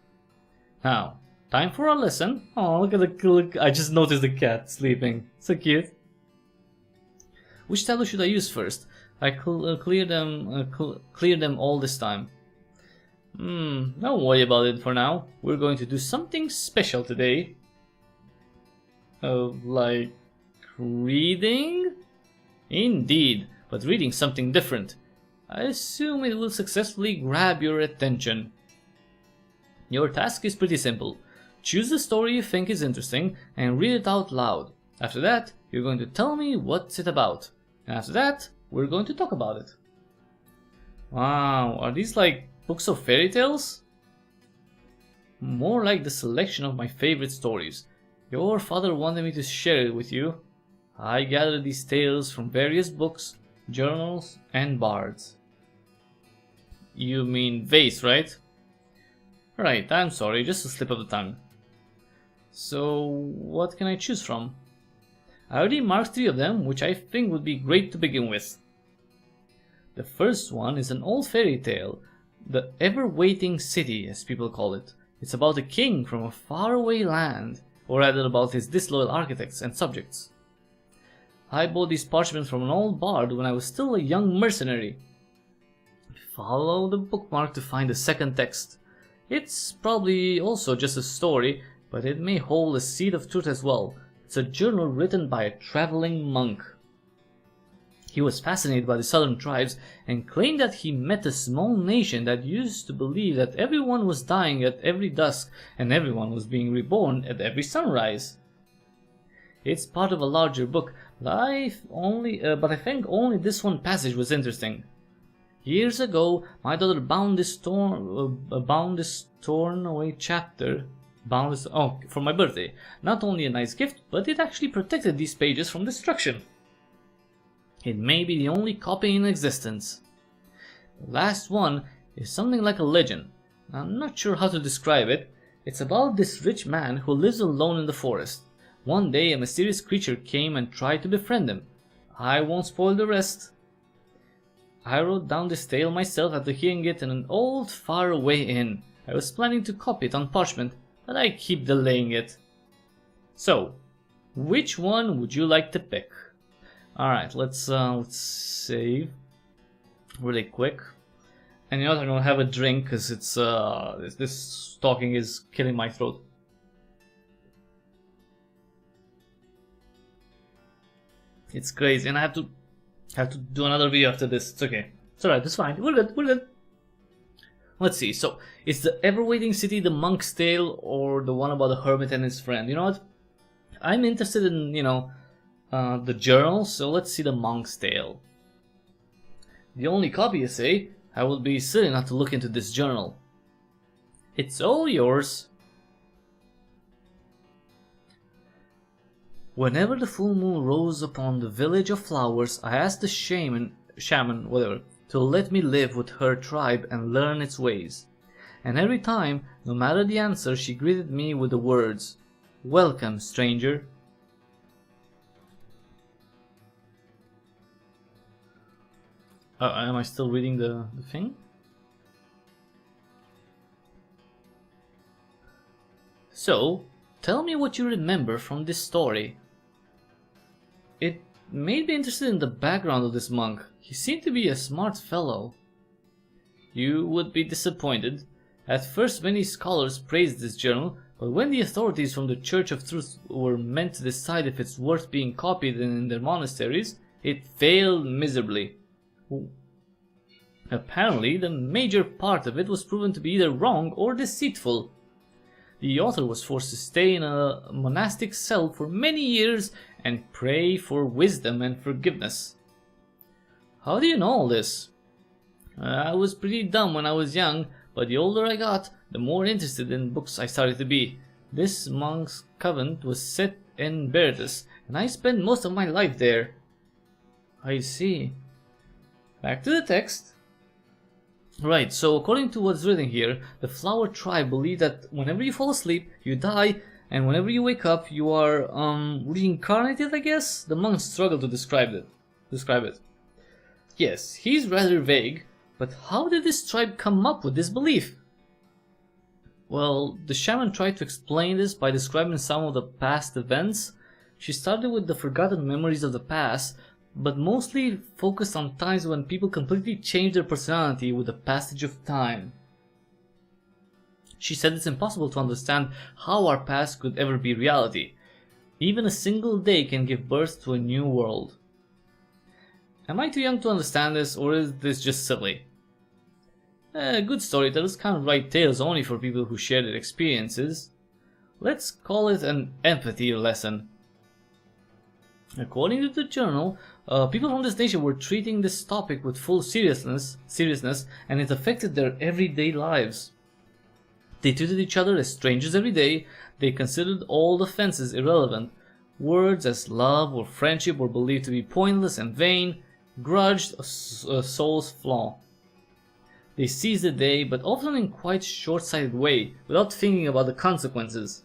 Now, time for a lesson. Oh, look! I just noticed the cat sleeping. So cute. Which tablet should I use first? I clear them all this time. Don't worry about it for now. We're going to do something special today. Like reading? Indeed, but reading something different. I assume it will successfully grab your attention. Your task is pretty simple. Choose the story you think is interesting and read it out loud. After that, you're going to tell me what's it about. And after that, we're going to talk about it. Wow, are these like books of fairy tales? More like the selection of my favorite stories. Your father wanted me to share it with you. I gathered these tales from various books, journals, and bards. You mean vase, right? Right, I'm sorry, just a slip of the tongue. So, what can I choose from? I already marked 3 of them, which I think would be great to begin with. The first one is an old fairy tale, the Ever-Waiting City, as people call it. It's about a king from a faraway land, or rather about his disloyal architects and subjects. I bought these parchments from an old bard when I was still a young mercenary. Follow the bookmark to find the second text. It's probably also just a story, but it may hold a seed of truth as well. It's a journal written by a traveling monk. He was fascinated by the southern tribes and claimed that he met a small nation that used to believe that everyone was dying at every dusk and everyone was being reborn at every sunrise. It's part of a larger book, but I think only this one passage was interesting. Years ago, my daughter bound this torn away chapter for my birthday. Not only a nice gift, but it actually protected these pages from destruction. It may be the only copy in existence. The last one is something like a legend. I'm not sure how to describe it. It's about this rich man who lives alone in the forest. One day a mysterious creature came and tried to befriend him. I won't spoil the rest. I wrote down this tale myself after hearing it in an old faraway inn. I was planning to copy it on parchment, but I keep delaying it. So, which one would you like to pick? Alright, let's save really quick. And you know what, I'm gonna have a drink because it's this talking is killing my throat. It's crazy, and I have to do another video after this. It's okay. It's alright, it's fine. We're good. Let's see, so it's the ever-waiting city, the monk's tale, or the one about the hermit and his friend. You know what? I'm interested in, the journal, so let's see the monk's tale. The only copy, you say? I would be silly not to look into this journal. It's all yours. Whenever the full moon rose upon the village of flowers, I asked the shaman, to let me live with her tribe and learn its ways. And every time, no matter the answer, she greeted me with the words, "Welcome, stranger." Am I still reading the thing? So, tell me what you remember from this story. It made me interested in the background of this monk. He seemed to be a smart fellow. You would be disappointed. At first many scholars praised this journal, but when the authorities from the Church of Truth were meant to decide if it's worth being copied in their monasteries, it failed miserably. Apparently, the major part of it was proven to be either wrong or deceitful. The author was forced to stay in a monastic cell for many years and pray for wisdom and forgiveness. How do you know all this? I was pretty dumb when I was young, but the older I got, the more interested in books I started to be. This monk's convent was set in Bertus, and I spent most of my life there. I see. Back to the text. Right, so according to what's written here, the flower tribe believe that whenever you fall asleep, you die, and whenever you wake up, you are, reincarnated, I guess? The monks struggle to describe it. Yes, he's rather vague, but how did this tribe come up with this belief? Well, the shaman tried to explain this by describing some of the past events. She started with the forgotten memories of the past, but mostly focused on times when people completely changed their personality with the passage of time. She said it's impossible to understand how our past could ever be reality. Even a single day can give birth to a new world. Am I too young to understand this, or is this just silly? Good storytellers can't write tales only for people who share their experiences. Let's call it an empathy lesson. According to the journal, people from this nation were treating this topic with full seriousness, and it affected their everyday lives. They treated each other as strangers every day. They considered all offenses irrelevant. Words as love or friendship were believed to be pointless and vain, grudged a soul's flaw. They seized the day, but often in quite short-sighted way, without thinking about the consequences.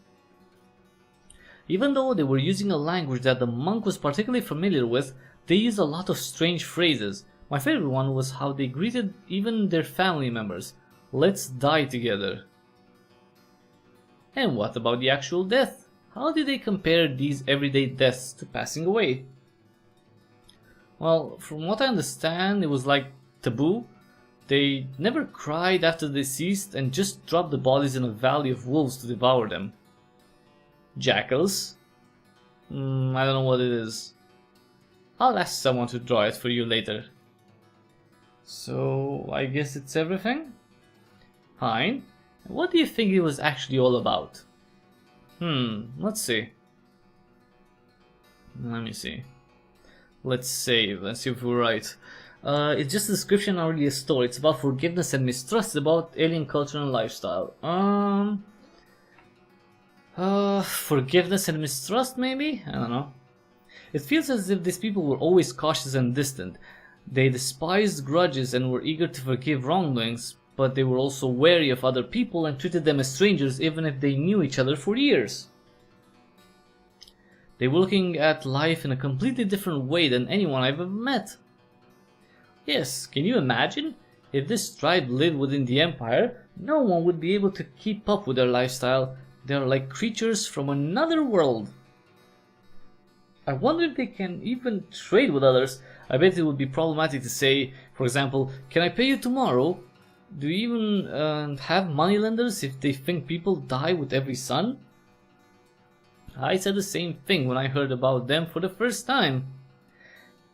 Even though they were using a language that the monk was particularly familiar with, they used a lot of strange phrases. My favorite one was how they greeted even their family members. "Let's die together." And what about the actual death? How did they compare these everyday deaths to passing away? Well, from what I understand, it was like taboo. They never cried after they deceased and just dropped the bodies in a valley of wolves to devour them. Jackals? I don't know what it is. I'll ask someone to draw it for you later. So, I guess it's everything? Fine. What do you think it was actually all about? Let's see. Let me see. Let's save. Let's see if we're right. It's just a description, not really a story. It's about forgiveness and mistrust about alien culture and lifestyle. Forgiveness and mistrust, maybe? I don't know. It feels as if these people were always cautious and distant. They despised grudges and were eager to forgive wrongdoings, but they were also wary of other people and treated them as strangers even if they knew each other for years. They were looking at life in a completely different way than anyone I've ever met. Yes, can you imagine? If this tribe lived within the Empire, no one would be able to keep up with their lifestyle. They are like creatures from another world. I wonder if they can even trade with others. I bet it would be problematic to say, for example, can I pay you tomorrow? Do you even have moneylenders if they think people die with every sun? I said the same thing when I heard about them for the first time.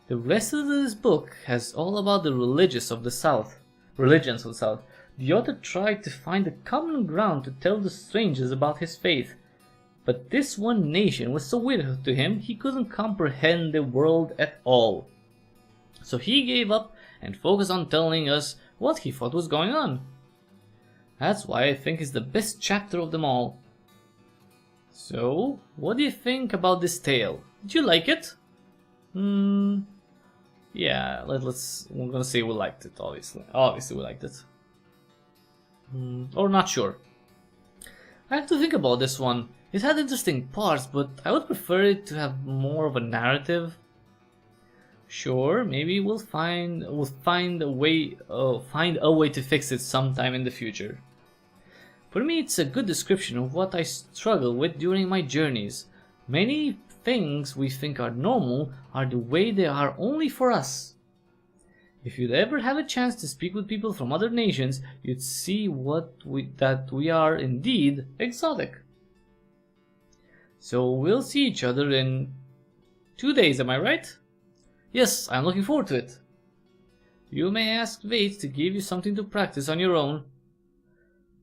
The rest of this book has all about the religions of the South. The author tried to find a common ground to tell the strangers about his faith. But this one nation was so weird to him he couldn't comprehend the world at all. So he gave up and focused on telling us what he thought was going on. That's why I think it's the best chapter of them all. So, what do you think about this tale? Did you like it? Yeah, we're gonna say we liked it, obviously. Obviously we liked it. Or not sure. I have to think about this one. It had interesting parts, but I would prefer it to have more of a narrative. Sure, maybe we'll find a way to fix it sometime in the future. For me, it's a good description of what I struggle with during my journeys. Many things we think are normal are the way they are only for us. If you'd ever have a chance to speak with people from other nations, you'd see that we are indeed exotic. So we'll see each other in 2 days, am I right? Yes, I'm looking forward to it. You may ask Vate to give you something to practice on your own.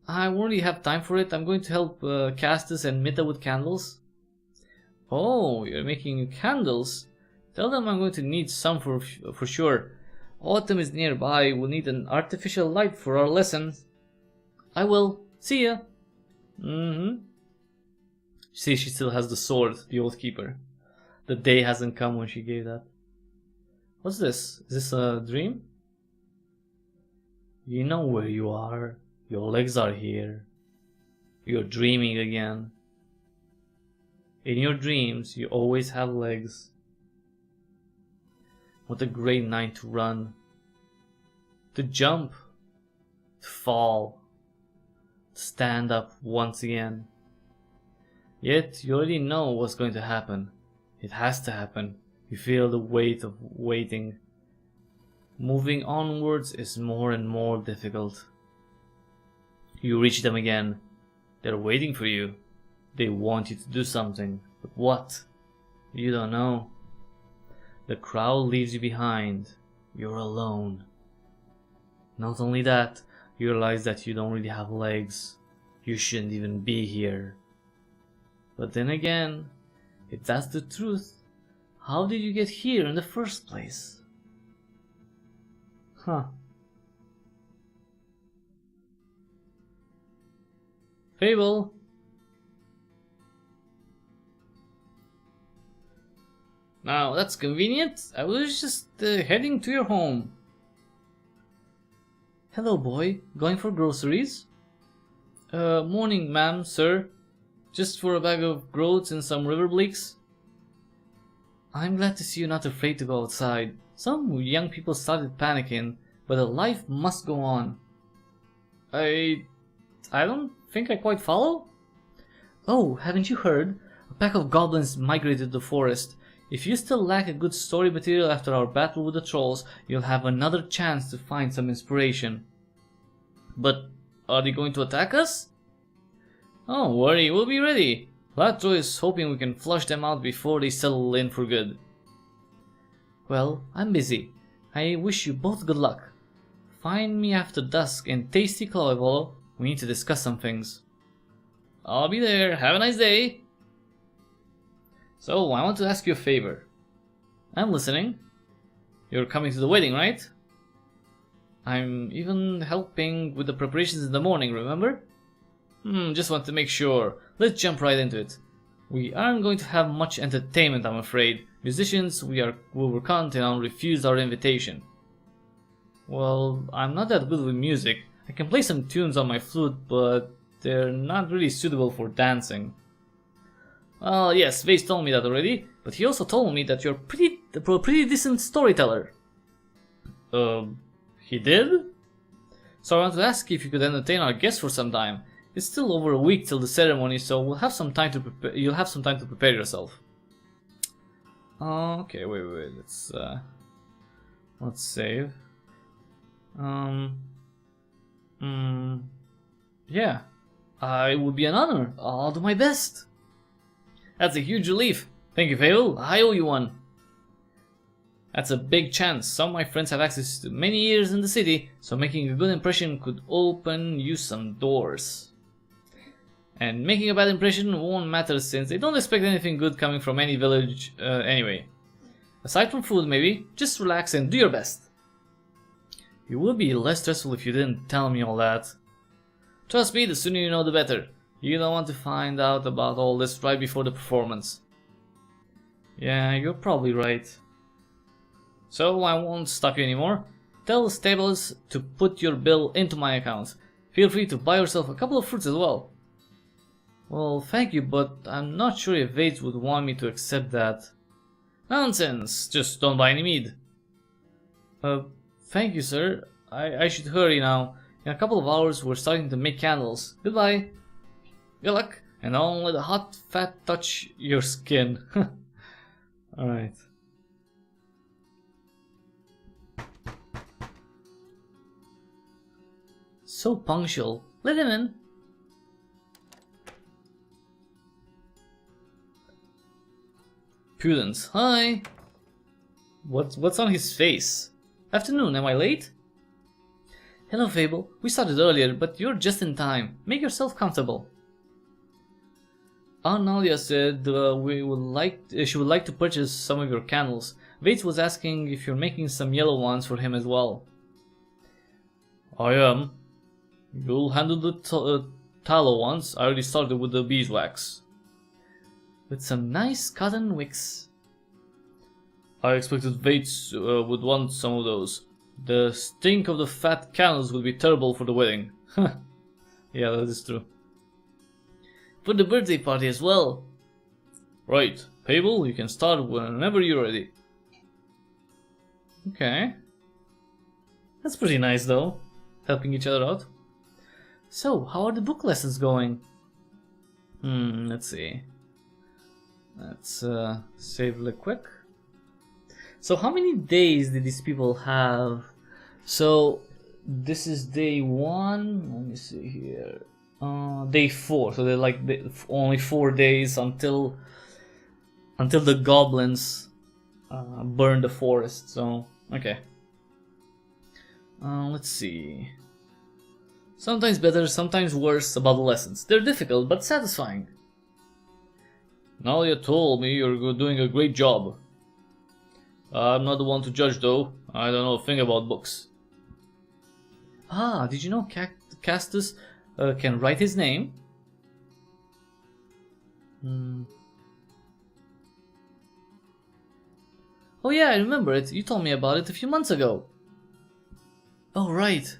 I won't really have time for it. I'm going to help Castus and Mita with candles. Oh, you're making candles? Tell them I'm going to need some for sure. Autumn is nearby. We'll need an artificial light for our lessons. I will. See ya. See, she still has the sword, the old keeper. The day hasn't come when she gave that. What's this? Is this a dream? You know where you are. Your legs are here. You're dreaming again. In your dreams, you always have legs. What a great night to run. To jump. To fall. To stand up once again. Yet you already know what's going to happen. It has to happen. You feel the weight of waiting. Moving onwards is more and more difficult. You reach them again. They're waiting for you. They want you to do something. But what? You don't know. The crowd leaves you behind. You're alone. Not only that, you realize that you don't really have legs. You shouldn't even be here. But then again, if that's the truth, how did you get here in the first place? Huh. Fable. Now that's convenient. I was just heading to your home. Hello, boy. Going for groceries? Morning, ma'am, sir. Just for a bag of groats and some river bleaks? I'm glad to see you're not afraid to go outside. Some young people started panicking, but a life must go on. I don't think I quite follow? Oh, haven't you heard? A pack of goblins migrated to the forest. If you still lack a good story material after our battle with the trolls, you'll have another chance to find some inspiration. But are they going to attack us? Don't worry, we'll be ready. Latro is hoping we can flush them out before they settle in for good. Well, I'm busy. I wish you both good luck. Find me after dusk in Tasty Clover Hollow. We need to discuss some things. I'll be there. Have a nice day. So, I want to ask you a favor. I'm listening. You're coming to the wedding, right? I'm even helping with the preparations in the morning, remember? Just want to make sure. Let's jump right into it. We aren't going to have much entertainment, I'm afraid. Musicians we were counting on refused our invitation. Well, I'm not that good with music. I can play some tunes on my flute, but they're not really suitable for dancing. Well, yes, Vase told me that already, but he also told me that you're a pretty decent storyteller. He did? So I want to ask if you could entertain our guests for some time. It's still over a week till the ceremony, so we'll have some time to prepare. You'll have some time to prepare yourself. Okay, wait. Let's save. Yeah, it would be an honor. I'll do my best. That's a huge relief. Thank you, Fable. I owe you one. That's a big chance. Some of my friends have access to many years in the city, so making a good impression could open you some doors. And making a bad impression won't matter since they don't expect anything good coming from any village anyway. Aside from food, maybe, just relax and do your best. It would be less stressful if you didn't tell me all that. Trust me, the sooner you know the better. You don't want to find out about all this right before the performance. Yeah, you're probably right. So I won't stop you anymore. Tell the stables to put your bill into my account. Feel free to buy yourself a couple of fruits as well. Well, thank you, but I'm not sure if Vades would want me to accept that. Nonsense! Just don't buy any mead. Thank you, sir. I should hurry now. In a couple of hours we're starting to make candles. Goodbye. Good luck, and don't let the hot fat touch your skin. Alright. So punctual. Let him in. Prudence. Hi. What's on his face? Afternoon, am I late? Hello, Fable. We started earlier, but you're just in time. Make yourself comfortable. Aunt Nalia said she would like to purchase some of your candles. Vates was asking if you're making some yellow ones for him as well. I am. You'll handle the tallow ones. I already started with the beeswax. With some nice cotton wicks. I expected Vates would want some of those. The stink of the fat candles would be terrible for the wedding. Yeah, that is true. For the birthday party as well. Right, Fable, you can start whenever you're ready. Okay. That's pretty nice though, helping each other out. So, how are the book lessons going? Let's see. Let's save really quick. So how many days did these people have? So, this is day 1, let me see here. Day 4, so they're like only 4 days until the goblins burn the forest. So okay. Let's see. Sometimes better, sometimes worse about the lessons. They're difficult but satisfying. Nalia told me you're doing a great job. I'm not the one to judge though. I don't know a thing about books. Ah, did you know Castus can write his name? Oh yeah, I remember it. You told me about it a few months ago. Oh right.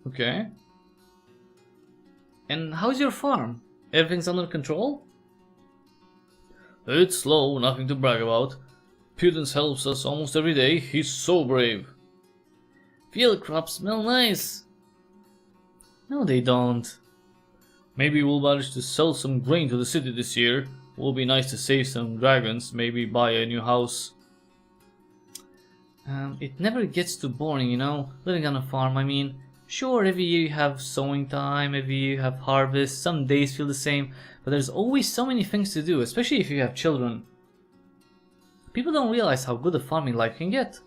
Okay. And how's your farm? Everything's under control? It's slow, nothing to brag about. Prudence helps us almost every day. He's so brave. Field crops smell nice. No, they don't. Maybe we'll manage to sell some grain to the city this year. Will be nice to save some dragons, maybe buy a new house. It never gets too boring, you know, living on a farm. I mean, sure, every year you have sowing time, every year you have harvest, some days feel the same, but there's always so many things to do, especially if you have children. People don't realize how good a farming life can get.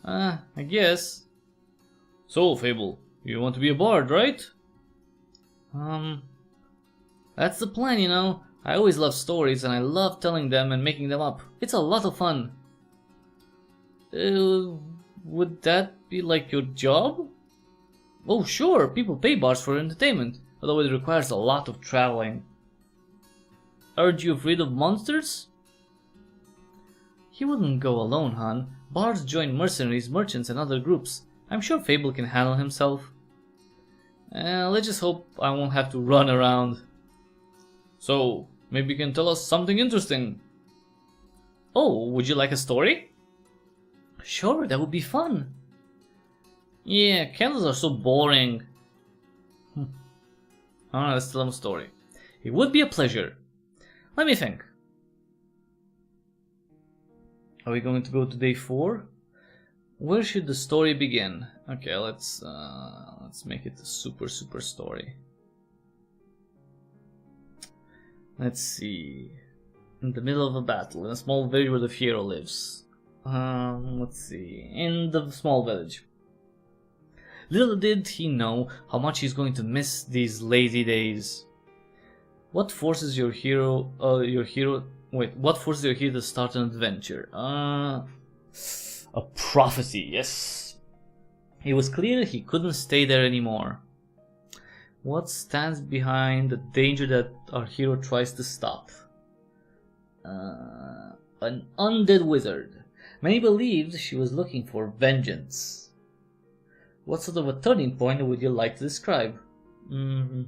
I guess. So, Fable, you want to be a bard, right? That's the plan, you know. I always love stories and I love telling them and making them up. It's a lot of fun. Would that be like your job? Oh, sure, people pay bards for entertainment, although it requires a lot of traveling. Aren't you afraid of monsters? He wouldn't go alone, Han. Bards join mercenaries, merchants, and other groups. I'm sure Fable can handle himself. Let's just hope I won't have to run around. So, maybe you can tell us something interesting. Oh, would you like a story? Sure, that would be fun. Yeah, candles are so boring. Alright, let's tell him a story. It would be a pleasure. Let me think. Are we going to go to day 4? Where should the story begin? Okay, let's make it a super story. Let's see. In the middle of a battle, in a small village where the hero lives. Let's see. In the small village. Little did he know how much he's going to miss these lazy days. What forces your hero to start an adventure? A prophecy, yes. It was clear he couldn't stay there anymore. What stands behind the danger that our hero tries to stop? An undead wizard. Many believed she was looking for vengeance. What sort of a turning point would you like to describe? An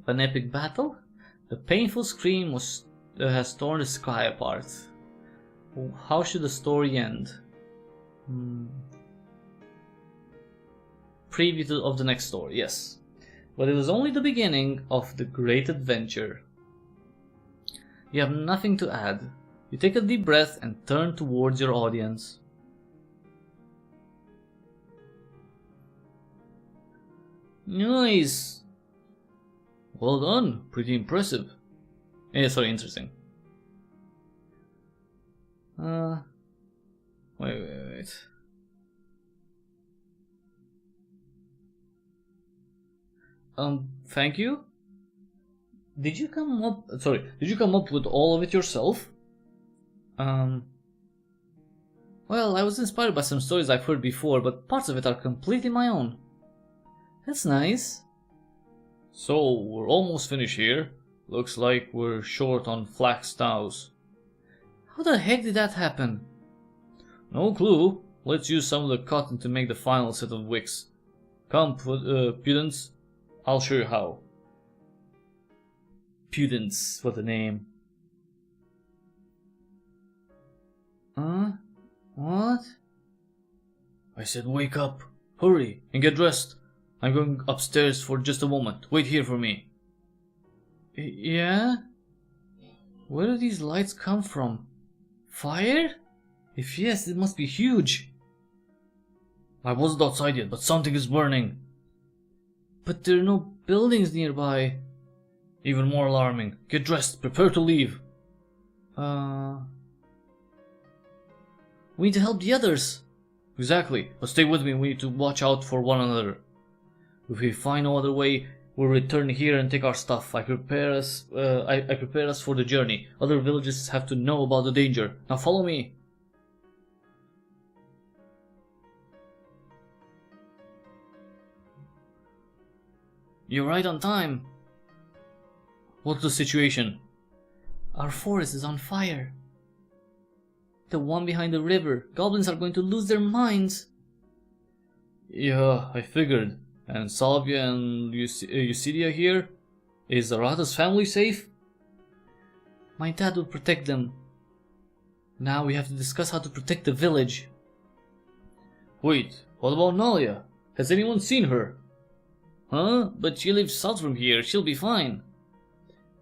epic battle? The painful scream has torn the sky apart. How should the story end? Preview of the next story, yes. But it was only the beginning of the great adventure. You have nothing to add. You take a deep breath and turn towards your audience. Nice! Well done, pretty impressive. Yeah, sorry, interesting. Wait. Thank you? Did you come up with all of it yourself? Well, I was inspired by some stories I've heard before, but parts of it are completely my own. That's nice. So, we're almost finished here. Looks like we're short on flax stoughs. How the heck did that happen? No clue. Let's use some of the cotton to make the final set of wicks. Come, Pudence. I'll show you how. Pudence, what a name. What? I said wake up. Hurry and get dressed. I'm going upstairs for just a moment. Wait here for me. Yeah? Where do these lights come from? Fire? If yes, it must be huge. I wasn't outside yet, but something is burning. But there are no buildings nearby. Even more alarming. Get dressed. Prepare to leave. We need to help the others. Exactly. But stay with me. We need to watch out for one another. If we find no other way, we'll return here and take our stuff. I prepare us for the journey. Other villages have to know about the danger. Now follow me. You're right on time. What's the situation? Our forest is on fire. The one behind the river. Goblins are going to lose their minds. Yeah, I figured. And Salvia and Eucidia here? Is Zarata's family safe? My dad will protect them. Now we have to discuss how to protect the village. Wait, what about Nalia? Has anyone seen her? Huh? But she lives south from here, she'll be fine.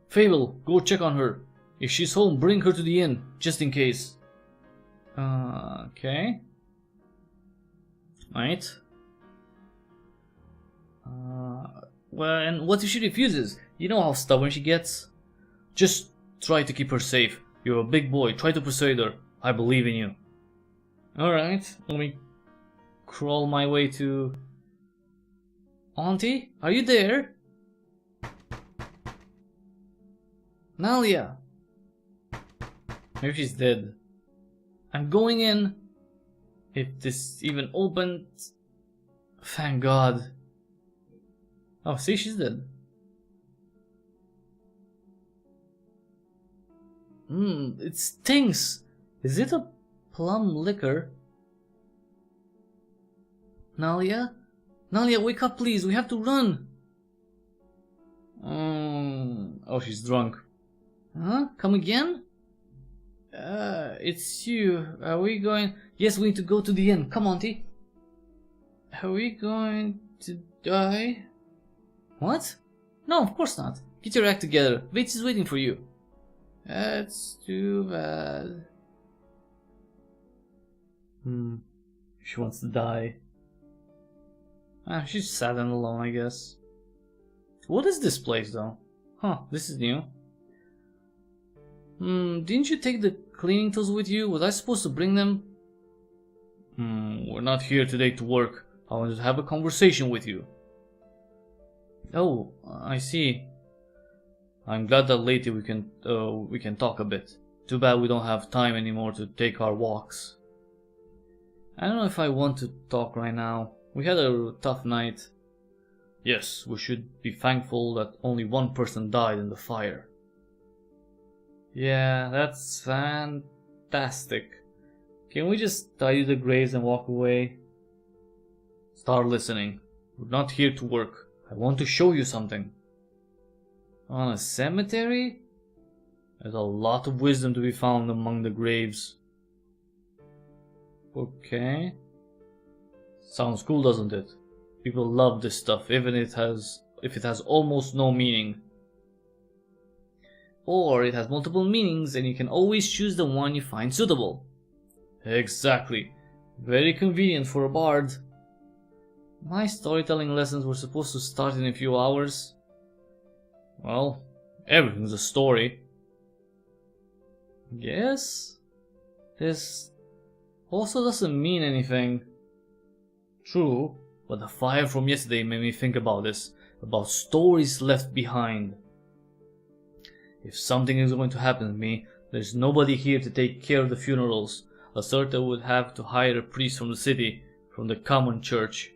Fable, go check on her. If she's home, bring her to the inn, just in case. Okay. Right. Well, and what if she refuses? You know how stubborn she gets? Just try to keep her safe. You're a big boy. Try to persuade her. I believe in you. Alright, let me crawl my way to... Auntie, are you there? Nalia! Maybe she's dead. I'm going in. If this even opened... Thank God. Oh, see, she's dead. It stinks. Is it a plum liquor? Nalia? Nalia, wake up please, we have to run! Oh, she's drunk. Huh? Come again? It's you. Are we going... Yes, we need to go to the inn. Come, Auntie. Are we going to die? What? No, of course not. Get your act together. Bates is waiting for you. That's too bad. She wants to die. She's sad and alone, I guess. What is this place, though? Huh, this is new. Didn't you take the cleaning tools with you? Was I supposed to bring them? We're not here today to work. I wanted to have a conversation with you. Oh, I see. I'm glad that later we can talk a bit. Too bad we don't have time anymore to take our walks. I don't know if I want to talk right now. We had a tough night. Yes, we should be thankful that only one person died in the fire. Yeah, that's fantastic. Can we just tidy the graves and walk away? Start listening. We're not here to work. I want to show you something. On a cemetery? There's a lot of wisdom to be found among the graves. Okay. Sounds cool, doesn't it? People love this stuff, even if it has almost no meaning. Or it has multiple meanings and you can always choose the one you find suitable. Exactly. Very convenient for a bard. My storytelling lessons were supposed to start in a few hours. Well, everything's a story. Yes? This also doesn't mean anything. True, but the fire from yesterday made me think about this, about stories left behind. If something is going to happen to me, there's nobody here to take care of the funerals. Lacerta would have to hire a priest from the city, from the common church.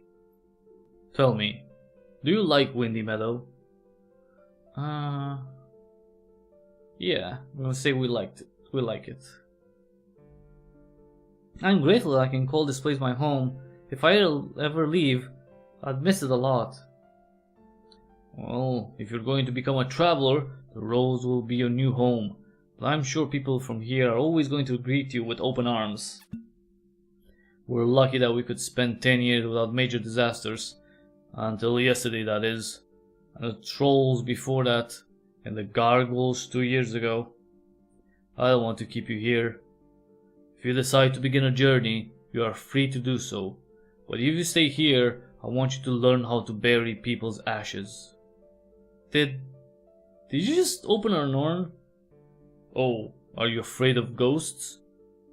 Tell me, do you like Windy Meadow? Yeah, I'm gonna say we like it. I'm grateful that I can call this place my home. If I ever leave, I'd miss it a lot. Well, if you're going to become a traveler, the roads will be your new home. But I'm sure people from here are always going to greet you with open arms. We're lucky that we could spend 10 years without major disasters. Until yesterday, that is. And the trolls before that. And the gargoyles 2 years ago. I don't want to keep you here. If you decide to begin a journey, you are free to do so. But if you stay here, I want you to learn how to bury people's ashes. Did you just open an urn? Oh, are you afraid of ghosts?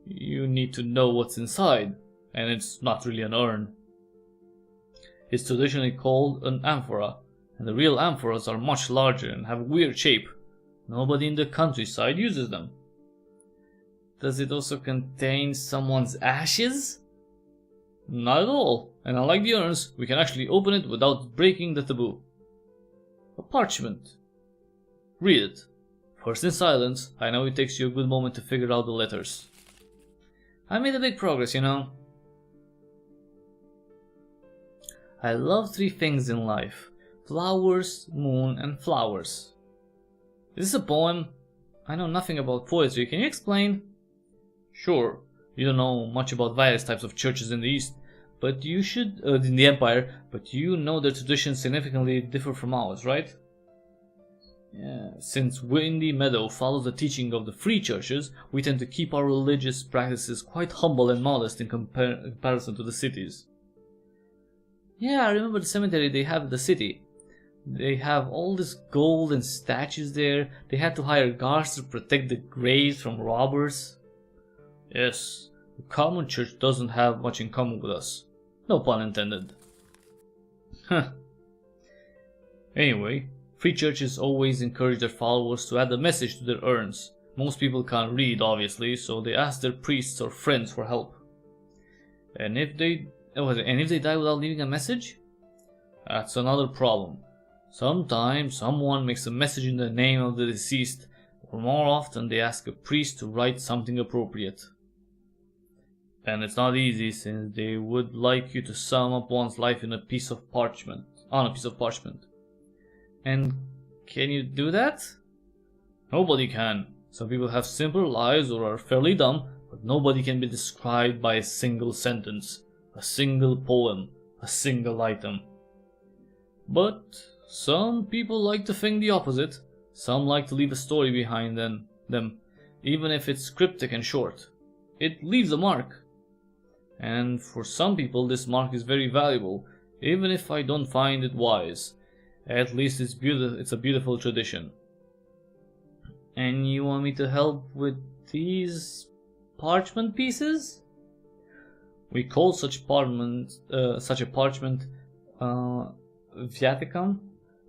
You need to know what's inside, and it's not really an urn. It's traditionally called an amphora, and the real amphoras are much larger and have a weird shape. Nobody in the countryside uses them. Does it also contain someone's ashes? Not at all, and unlike the urns, we can actually open it without breaking the taboo. A parchment. Read it. First in silence. I know it takes you a good moment to figure out the letters. I made a big progress, you know. I love 3 things in life. Flowers, moon, and flowers. Is this a poem? I know nothing about poetry. Can you explain? Sure. You don't know much about various types of churches in the East, but you should, in the Empire, but you know their traditions significantly differ from ours, right? Yeah. Since Windy Meadow follows the teaching of the free churches, we tend to keep our religious practices quite humble and modest in comparison to the cities. Yeah, I remember the cemetery they have in the city. They have all this gold and statues there. They had to hire guards to protect the graves from robbers. Yes, the common church doesn't have much in common with us. No pun intended. Huh. Anyway, free churches always encourage their followers to add a message to their urns. Most people can't read, obviously, so they ask their priests or friends for help. And if they die without leaving a message? That's another problem. Sometimes someone makes a message in the name of the deceased, or more often they ask a priest to write something appropriate. And it's not easy, since they would like you to sum up one's life on a piece of parchment. And can you do that? Nobody can. Some people have simple lives or are fairly dumb, but nobody can be described by a single sentence, a single poem, a single item. But some people like to think the opposite. Some like to leave a story behind them, even if it's cryptic and short. It leaves a mark. And for some people this mark is very valuable, even if I don't find it wise. At least it's a beautiful tradition. And you want me to help with these parchment pieces? We call such a parchment viaticum,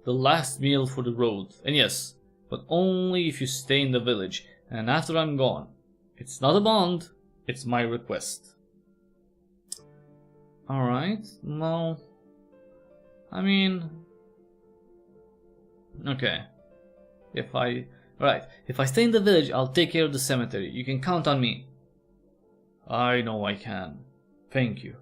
the last meal for the road. And yes, but only if you stay in the village and after I'm gone. It's not a bond, it's my request. Alright, no. I mean, okay. If I stay in the village, I'll take care of the cemetery. You can count on me. I know I can. Thank you.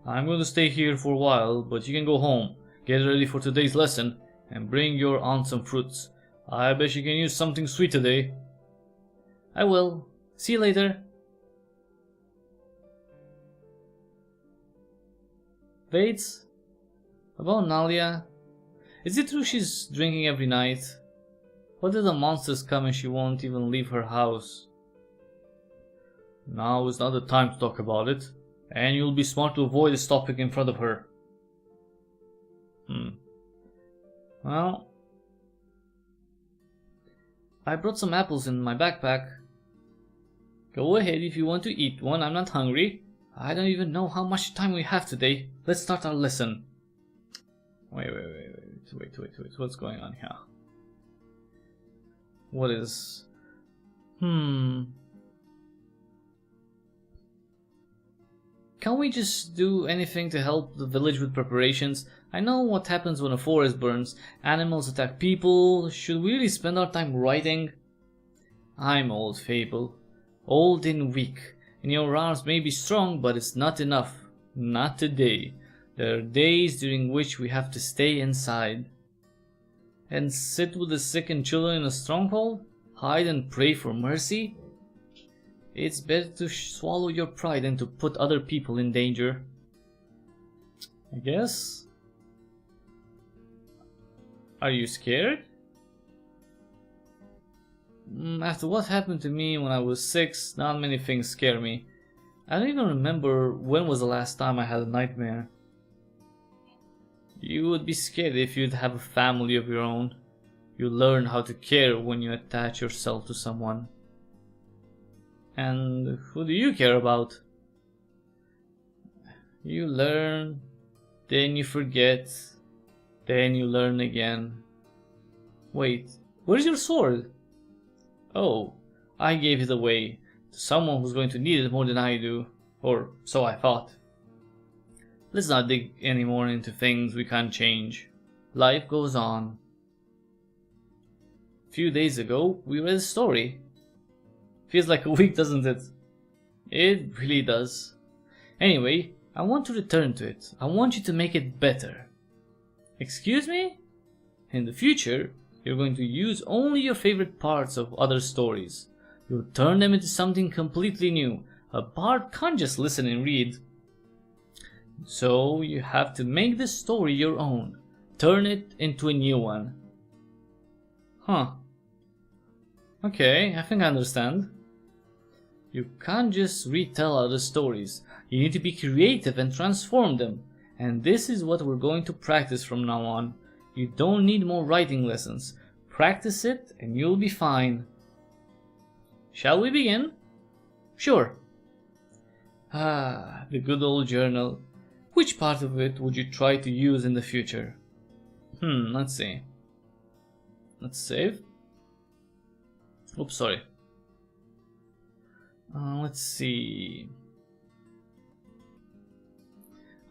I'm going to stay here for a while, but you can go home, get ready for today's lesson, and bring your aunt some fruits. I bet she can use something sweet today. I will. See you later. Bates? About Nalia? Is it true she's drinking every night? What if the monsters come and she won't even leave her house? Now is not the time to talk about it, and you'll be smart to avoid this topic in front of her. Well, I brought some apples in my backpack. Go ahead if you want to eat one, I'm not hungry. I don't even know how much time we have today. Let's start our lesson. Wait, what's going on here? What is... Can we just do anything to help the village with preparations? I know what happens when a forest burns. Animals attack people. Should we really spend our time writing? I'm old, Fable. Old and weak. And your arms may be strong, but it's not enough. Not today. There are days during which we have to stay inside. And sit with the sick and children in a stronghold? Hide and pray for mercy? It's better to swallow your pride than to put other people in danger. I guess? Are you scared? After what happened to me when I was 6, not many things scare me. I don't even remember when was the last time I had a nightmare. You would be scared if you'd have a family of your own. You learn how to care when you attach yourself to someone. And who do you care about? You learn, then you forget, then you learn again. Wait, where's your sword? Oh, I gave it away to someone who's going to need it more than I do. Or so I thought. Let's not dig anymore into things we can't change. Life goes on. A few days ago, we read a story. Feels like a week, doesn't it? It really does. Anyway, I want to return to it. I want you to make it better. Excuse me? In the future, you're going to use only your favorite parts of other stories. You'll turn them into something completely new. A bard can't just listen and read. So you have to make the story your own. Turn it into a new one. Huh. Okay, I think I understand. You can't just retell other stories. You need to be creative and transform them. And this is what we're going to practice from now on. You don't need more writing lessons. Practice it and you'll be fine. Shall we begin? Sure. Ah, the good old journal. Which part of it would you try to use in the future? Let's see. Let's save. Oops, sorry. Let's see.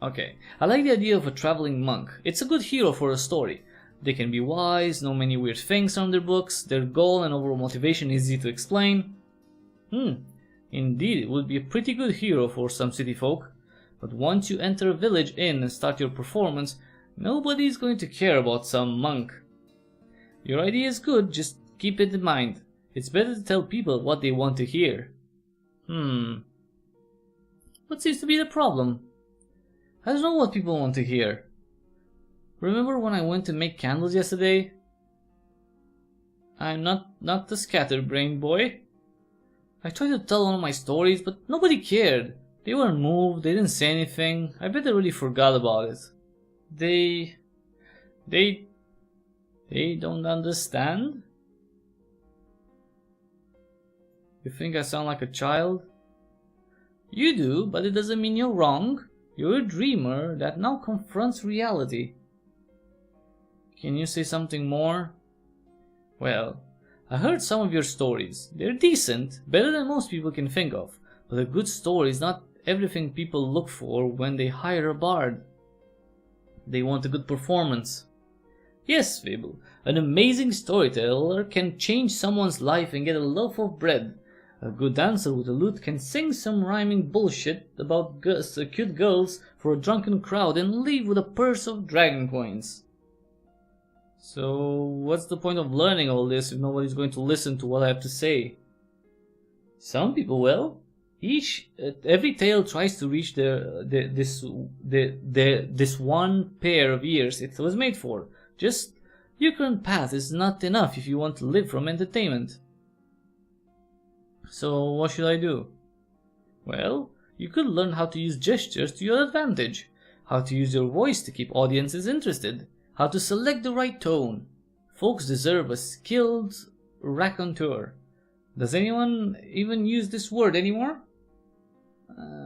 Okay, I like the idea of a traveling monk. It's a good hero for a story. They can be wise, know many weird things from their books, their goal and overall motivation is easy to explain. Indeed, it would be a pretty good hero for some city folk. But once you enter a village inn and start your performance, nobody is going to care about some monk. Your idea is good, just keep it in mind. It's better to tell people what they want to hear. What seems to be the problem? I don't know what people want to hear. Remember when I went to make candles yesterday? I'm not the scatterbrained boy. I tried to tell one of my stories, but nobody cared. They weren't moved, they didn't say anything. I bet they really forgot about it. They don't understand? You think I sound like a child? You do, but it doesn't mean you're wrong. You're a dreamer that now confronts reality. Can you say something more? Well, I heard some of your stories. They're decent, better than most people can think of. But a good story is not everything people look for when they hire a bard. They want a good performance. Yes, Fable, an amazing storyteller can change someone's life and get a loaf of bread. A good dancer with a lute can sing some rhyming bullshit about cute girls for a drunken crowd and leave with a purse of dragon coins. So, what's the point of learning all this if nobody's going to listen to what I have to say? Some people will. Every tale tries to reach this one pair of ears it was made for. Just your current path is not enough if you want to live from entertainment. So what should I do? Well, you could learn how to use gestures to your advantage, how to use your voice to keep audiences interested, how to select the right tone. Folks deserve a skilled raconteur. Does anyone even use this word anymore?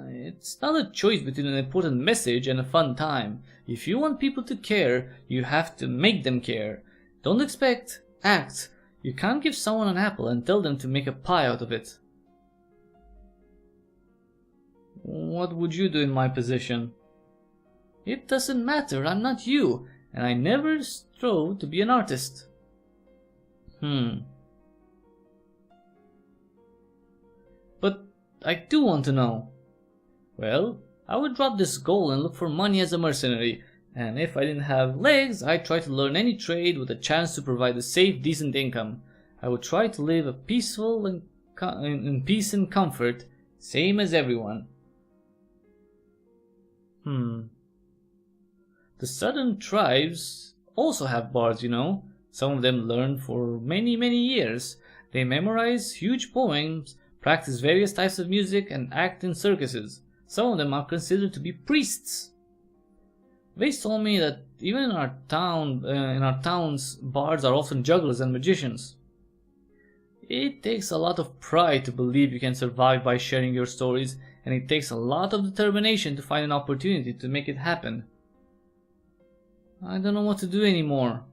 It's not a choice between an important message and a fun time. If you want people to care, you have to make them care. Don't expect, act. You can't give someone an apple and tell them to make a pie out of it. What would you do in my position? It doesn't matter, I'm not you, and I never strove to be an artist. But I do want to know. Well, I would drop this goal and look for money as a mercenary, and if I didn't have legs, I'd try to learn any trade with a chance to provide a safe, decent income. I would try to live a peaceful and in peace and comfort, same as everyone. The southern tribes also have bards, you know. Some of them learn for many, many years. They memorize huge poems, practice various types of music, and act in circuses. Some of them are considered to be priests. They told me that even in our towns, bards are often jugglers and magicians. It takes a lot of pride to believe you can survive by sharing your stories, and it takes a lot of determination to find an opportunity to make it happen. I don't know what to do anymore.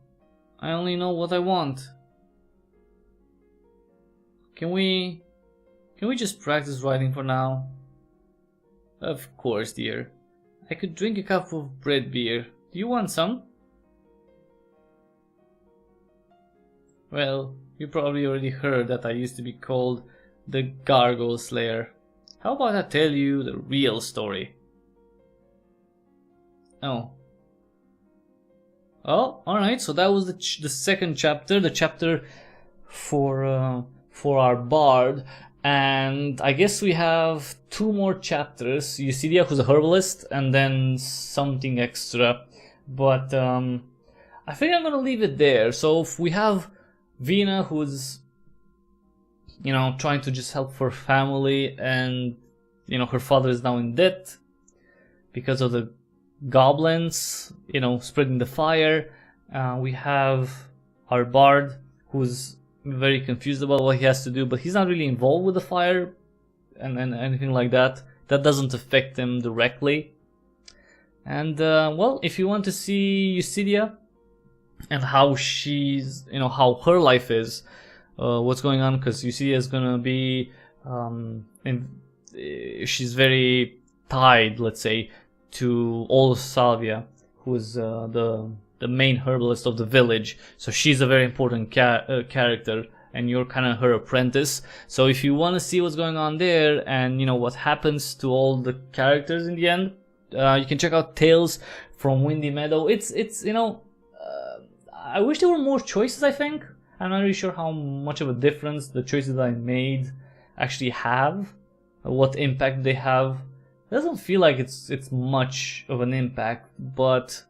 I only know what I want. Can we just practice writing for now? Of course, dear. I could drink a cup of bread beer. Do you want some? Well, you probably already heard that I used to be called the Gargoyle Slayer. How about I tell you the real story? Oh, alright, so that was the second chapter, the chapter for our bard. And I guess we have 2 more chapters. Eucidia, who's a herbalist, and then something extra. But I think I'm gonna leave it there. So if we have Vina, who's, you know, trying to just help her family, and, you know, her father is now in debt because of the goblins, you know, spreading the fire. We have our bard, who's very confused about what he has to do, but he's not really involved with the fire and anything like that. That doesn't affect him directly. And well, if you want to see Eucidia and how she's, how her life is, what's going on, because Eucidia is gonna be, she's very tied, let's say, to old Salvia, who is the main herbalist of the village. So she's a very important character, and you're kind of her apprentice. So if you want to see what's going on there and what happens to all the characters in the end, you can check out Tales from Windy Meadow. It's I wish there were more choices. I think I'm not really sure how much of a difference the choices I made actually have, what impact they have. It doesn't feel like it's much of an impact, but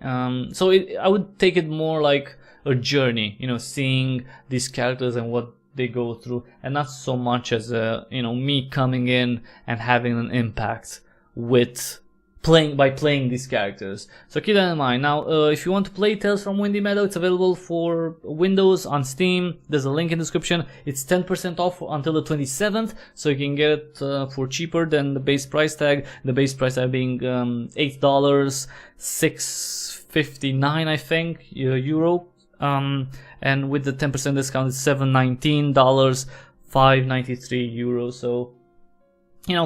so I would take it more like a journey, seeing these characters and what they go through, and not so much as me coming in and having an impact with playing these characters. So keep that in mind. Now, if you want to play Tales from Windy Meadow, it's available for Windows on Steam. There's a link in the description. It's 10% off until the 27th, so you can get it for cheaper than the base price tag. The base price tag being $8, $6.59, I think, euro. And with the 10% discount, it's $7.19, €5.93 euros. So,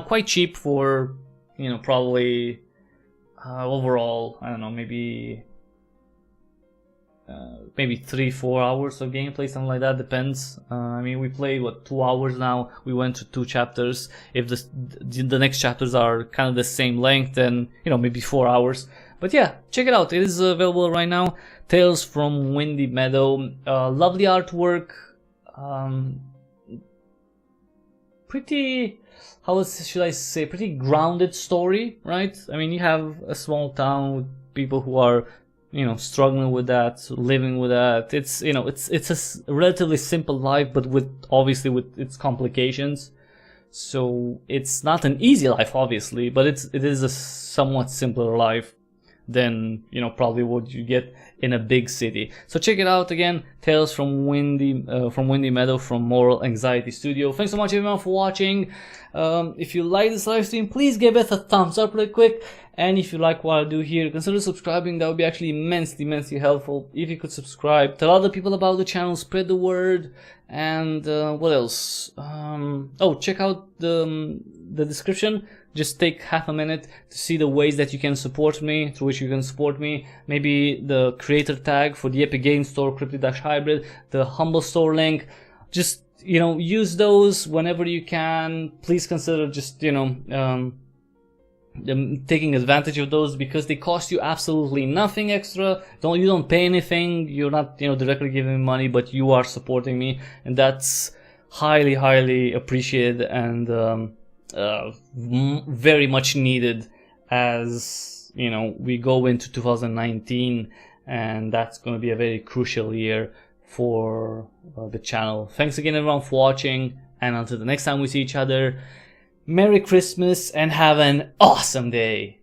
quite cheap for, probably overall, I don't know, maybe 3-4 hours of gameplay, something like that. Depends. I mean, we played 2 hours now. We went to 2 chapters. If the next chapters are kind of the same length, then maybe 4 hours. But yeah, check it out. It is available right now. Tales from Windy Meadow. Lovely artwork. Pretty, how should I say, pretty grounded story, right? I mean, you have a small town with people who are, struggling with that, living with that. It's, it's a relatively simple life, but obviously with its complications. So it's not an easy life, obviously, but it is a somewhat simpler life than probably what you get in a big city. So check it out again, Tales from Windy Meadow from Moral Anxiety Studio. Thanks so much everyone for watching. If you like this live stream, please give it a thumbs up real quick, and if you like what I do here, consider subscribing. That would be actually immensely helpful if you could subscribe. Tell other people about the channel, spread the word, and what else? Oh, check out the description. Just take half a minute to see the ways that you can support me, through which you can support me. Maybe the creator tag for the Epic Games Store, Cryptic Hybrid, the Humble Store link. Just, use those whenever you can. Please consider just, taking advantage of those, because they cost you absolutely nothing extra. You don't pay anything. You're not, directly giving me money, but you are supporting me, and that's highly appreciated and very much needed as we go into 2019, and that's going to be a very crucial year for the channel. Thanks again everyone for watching, and until the next time we see each other, Merry Christmas and have an awesome day.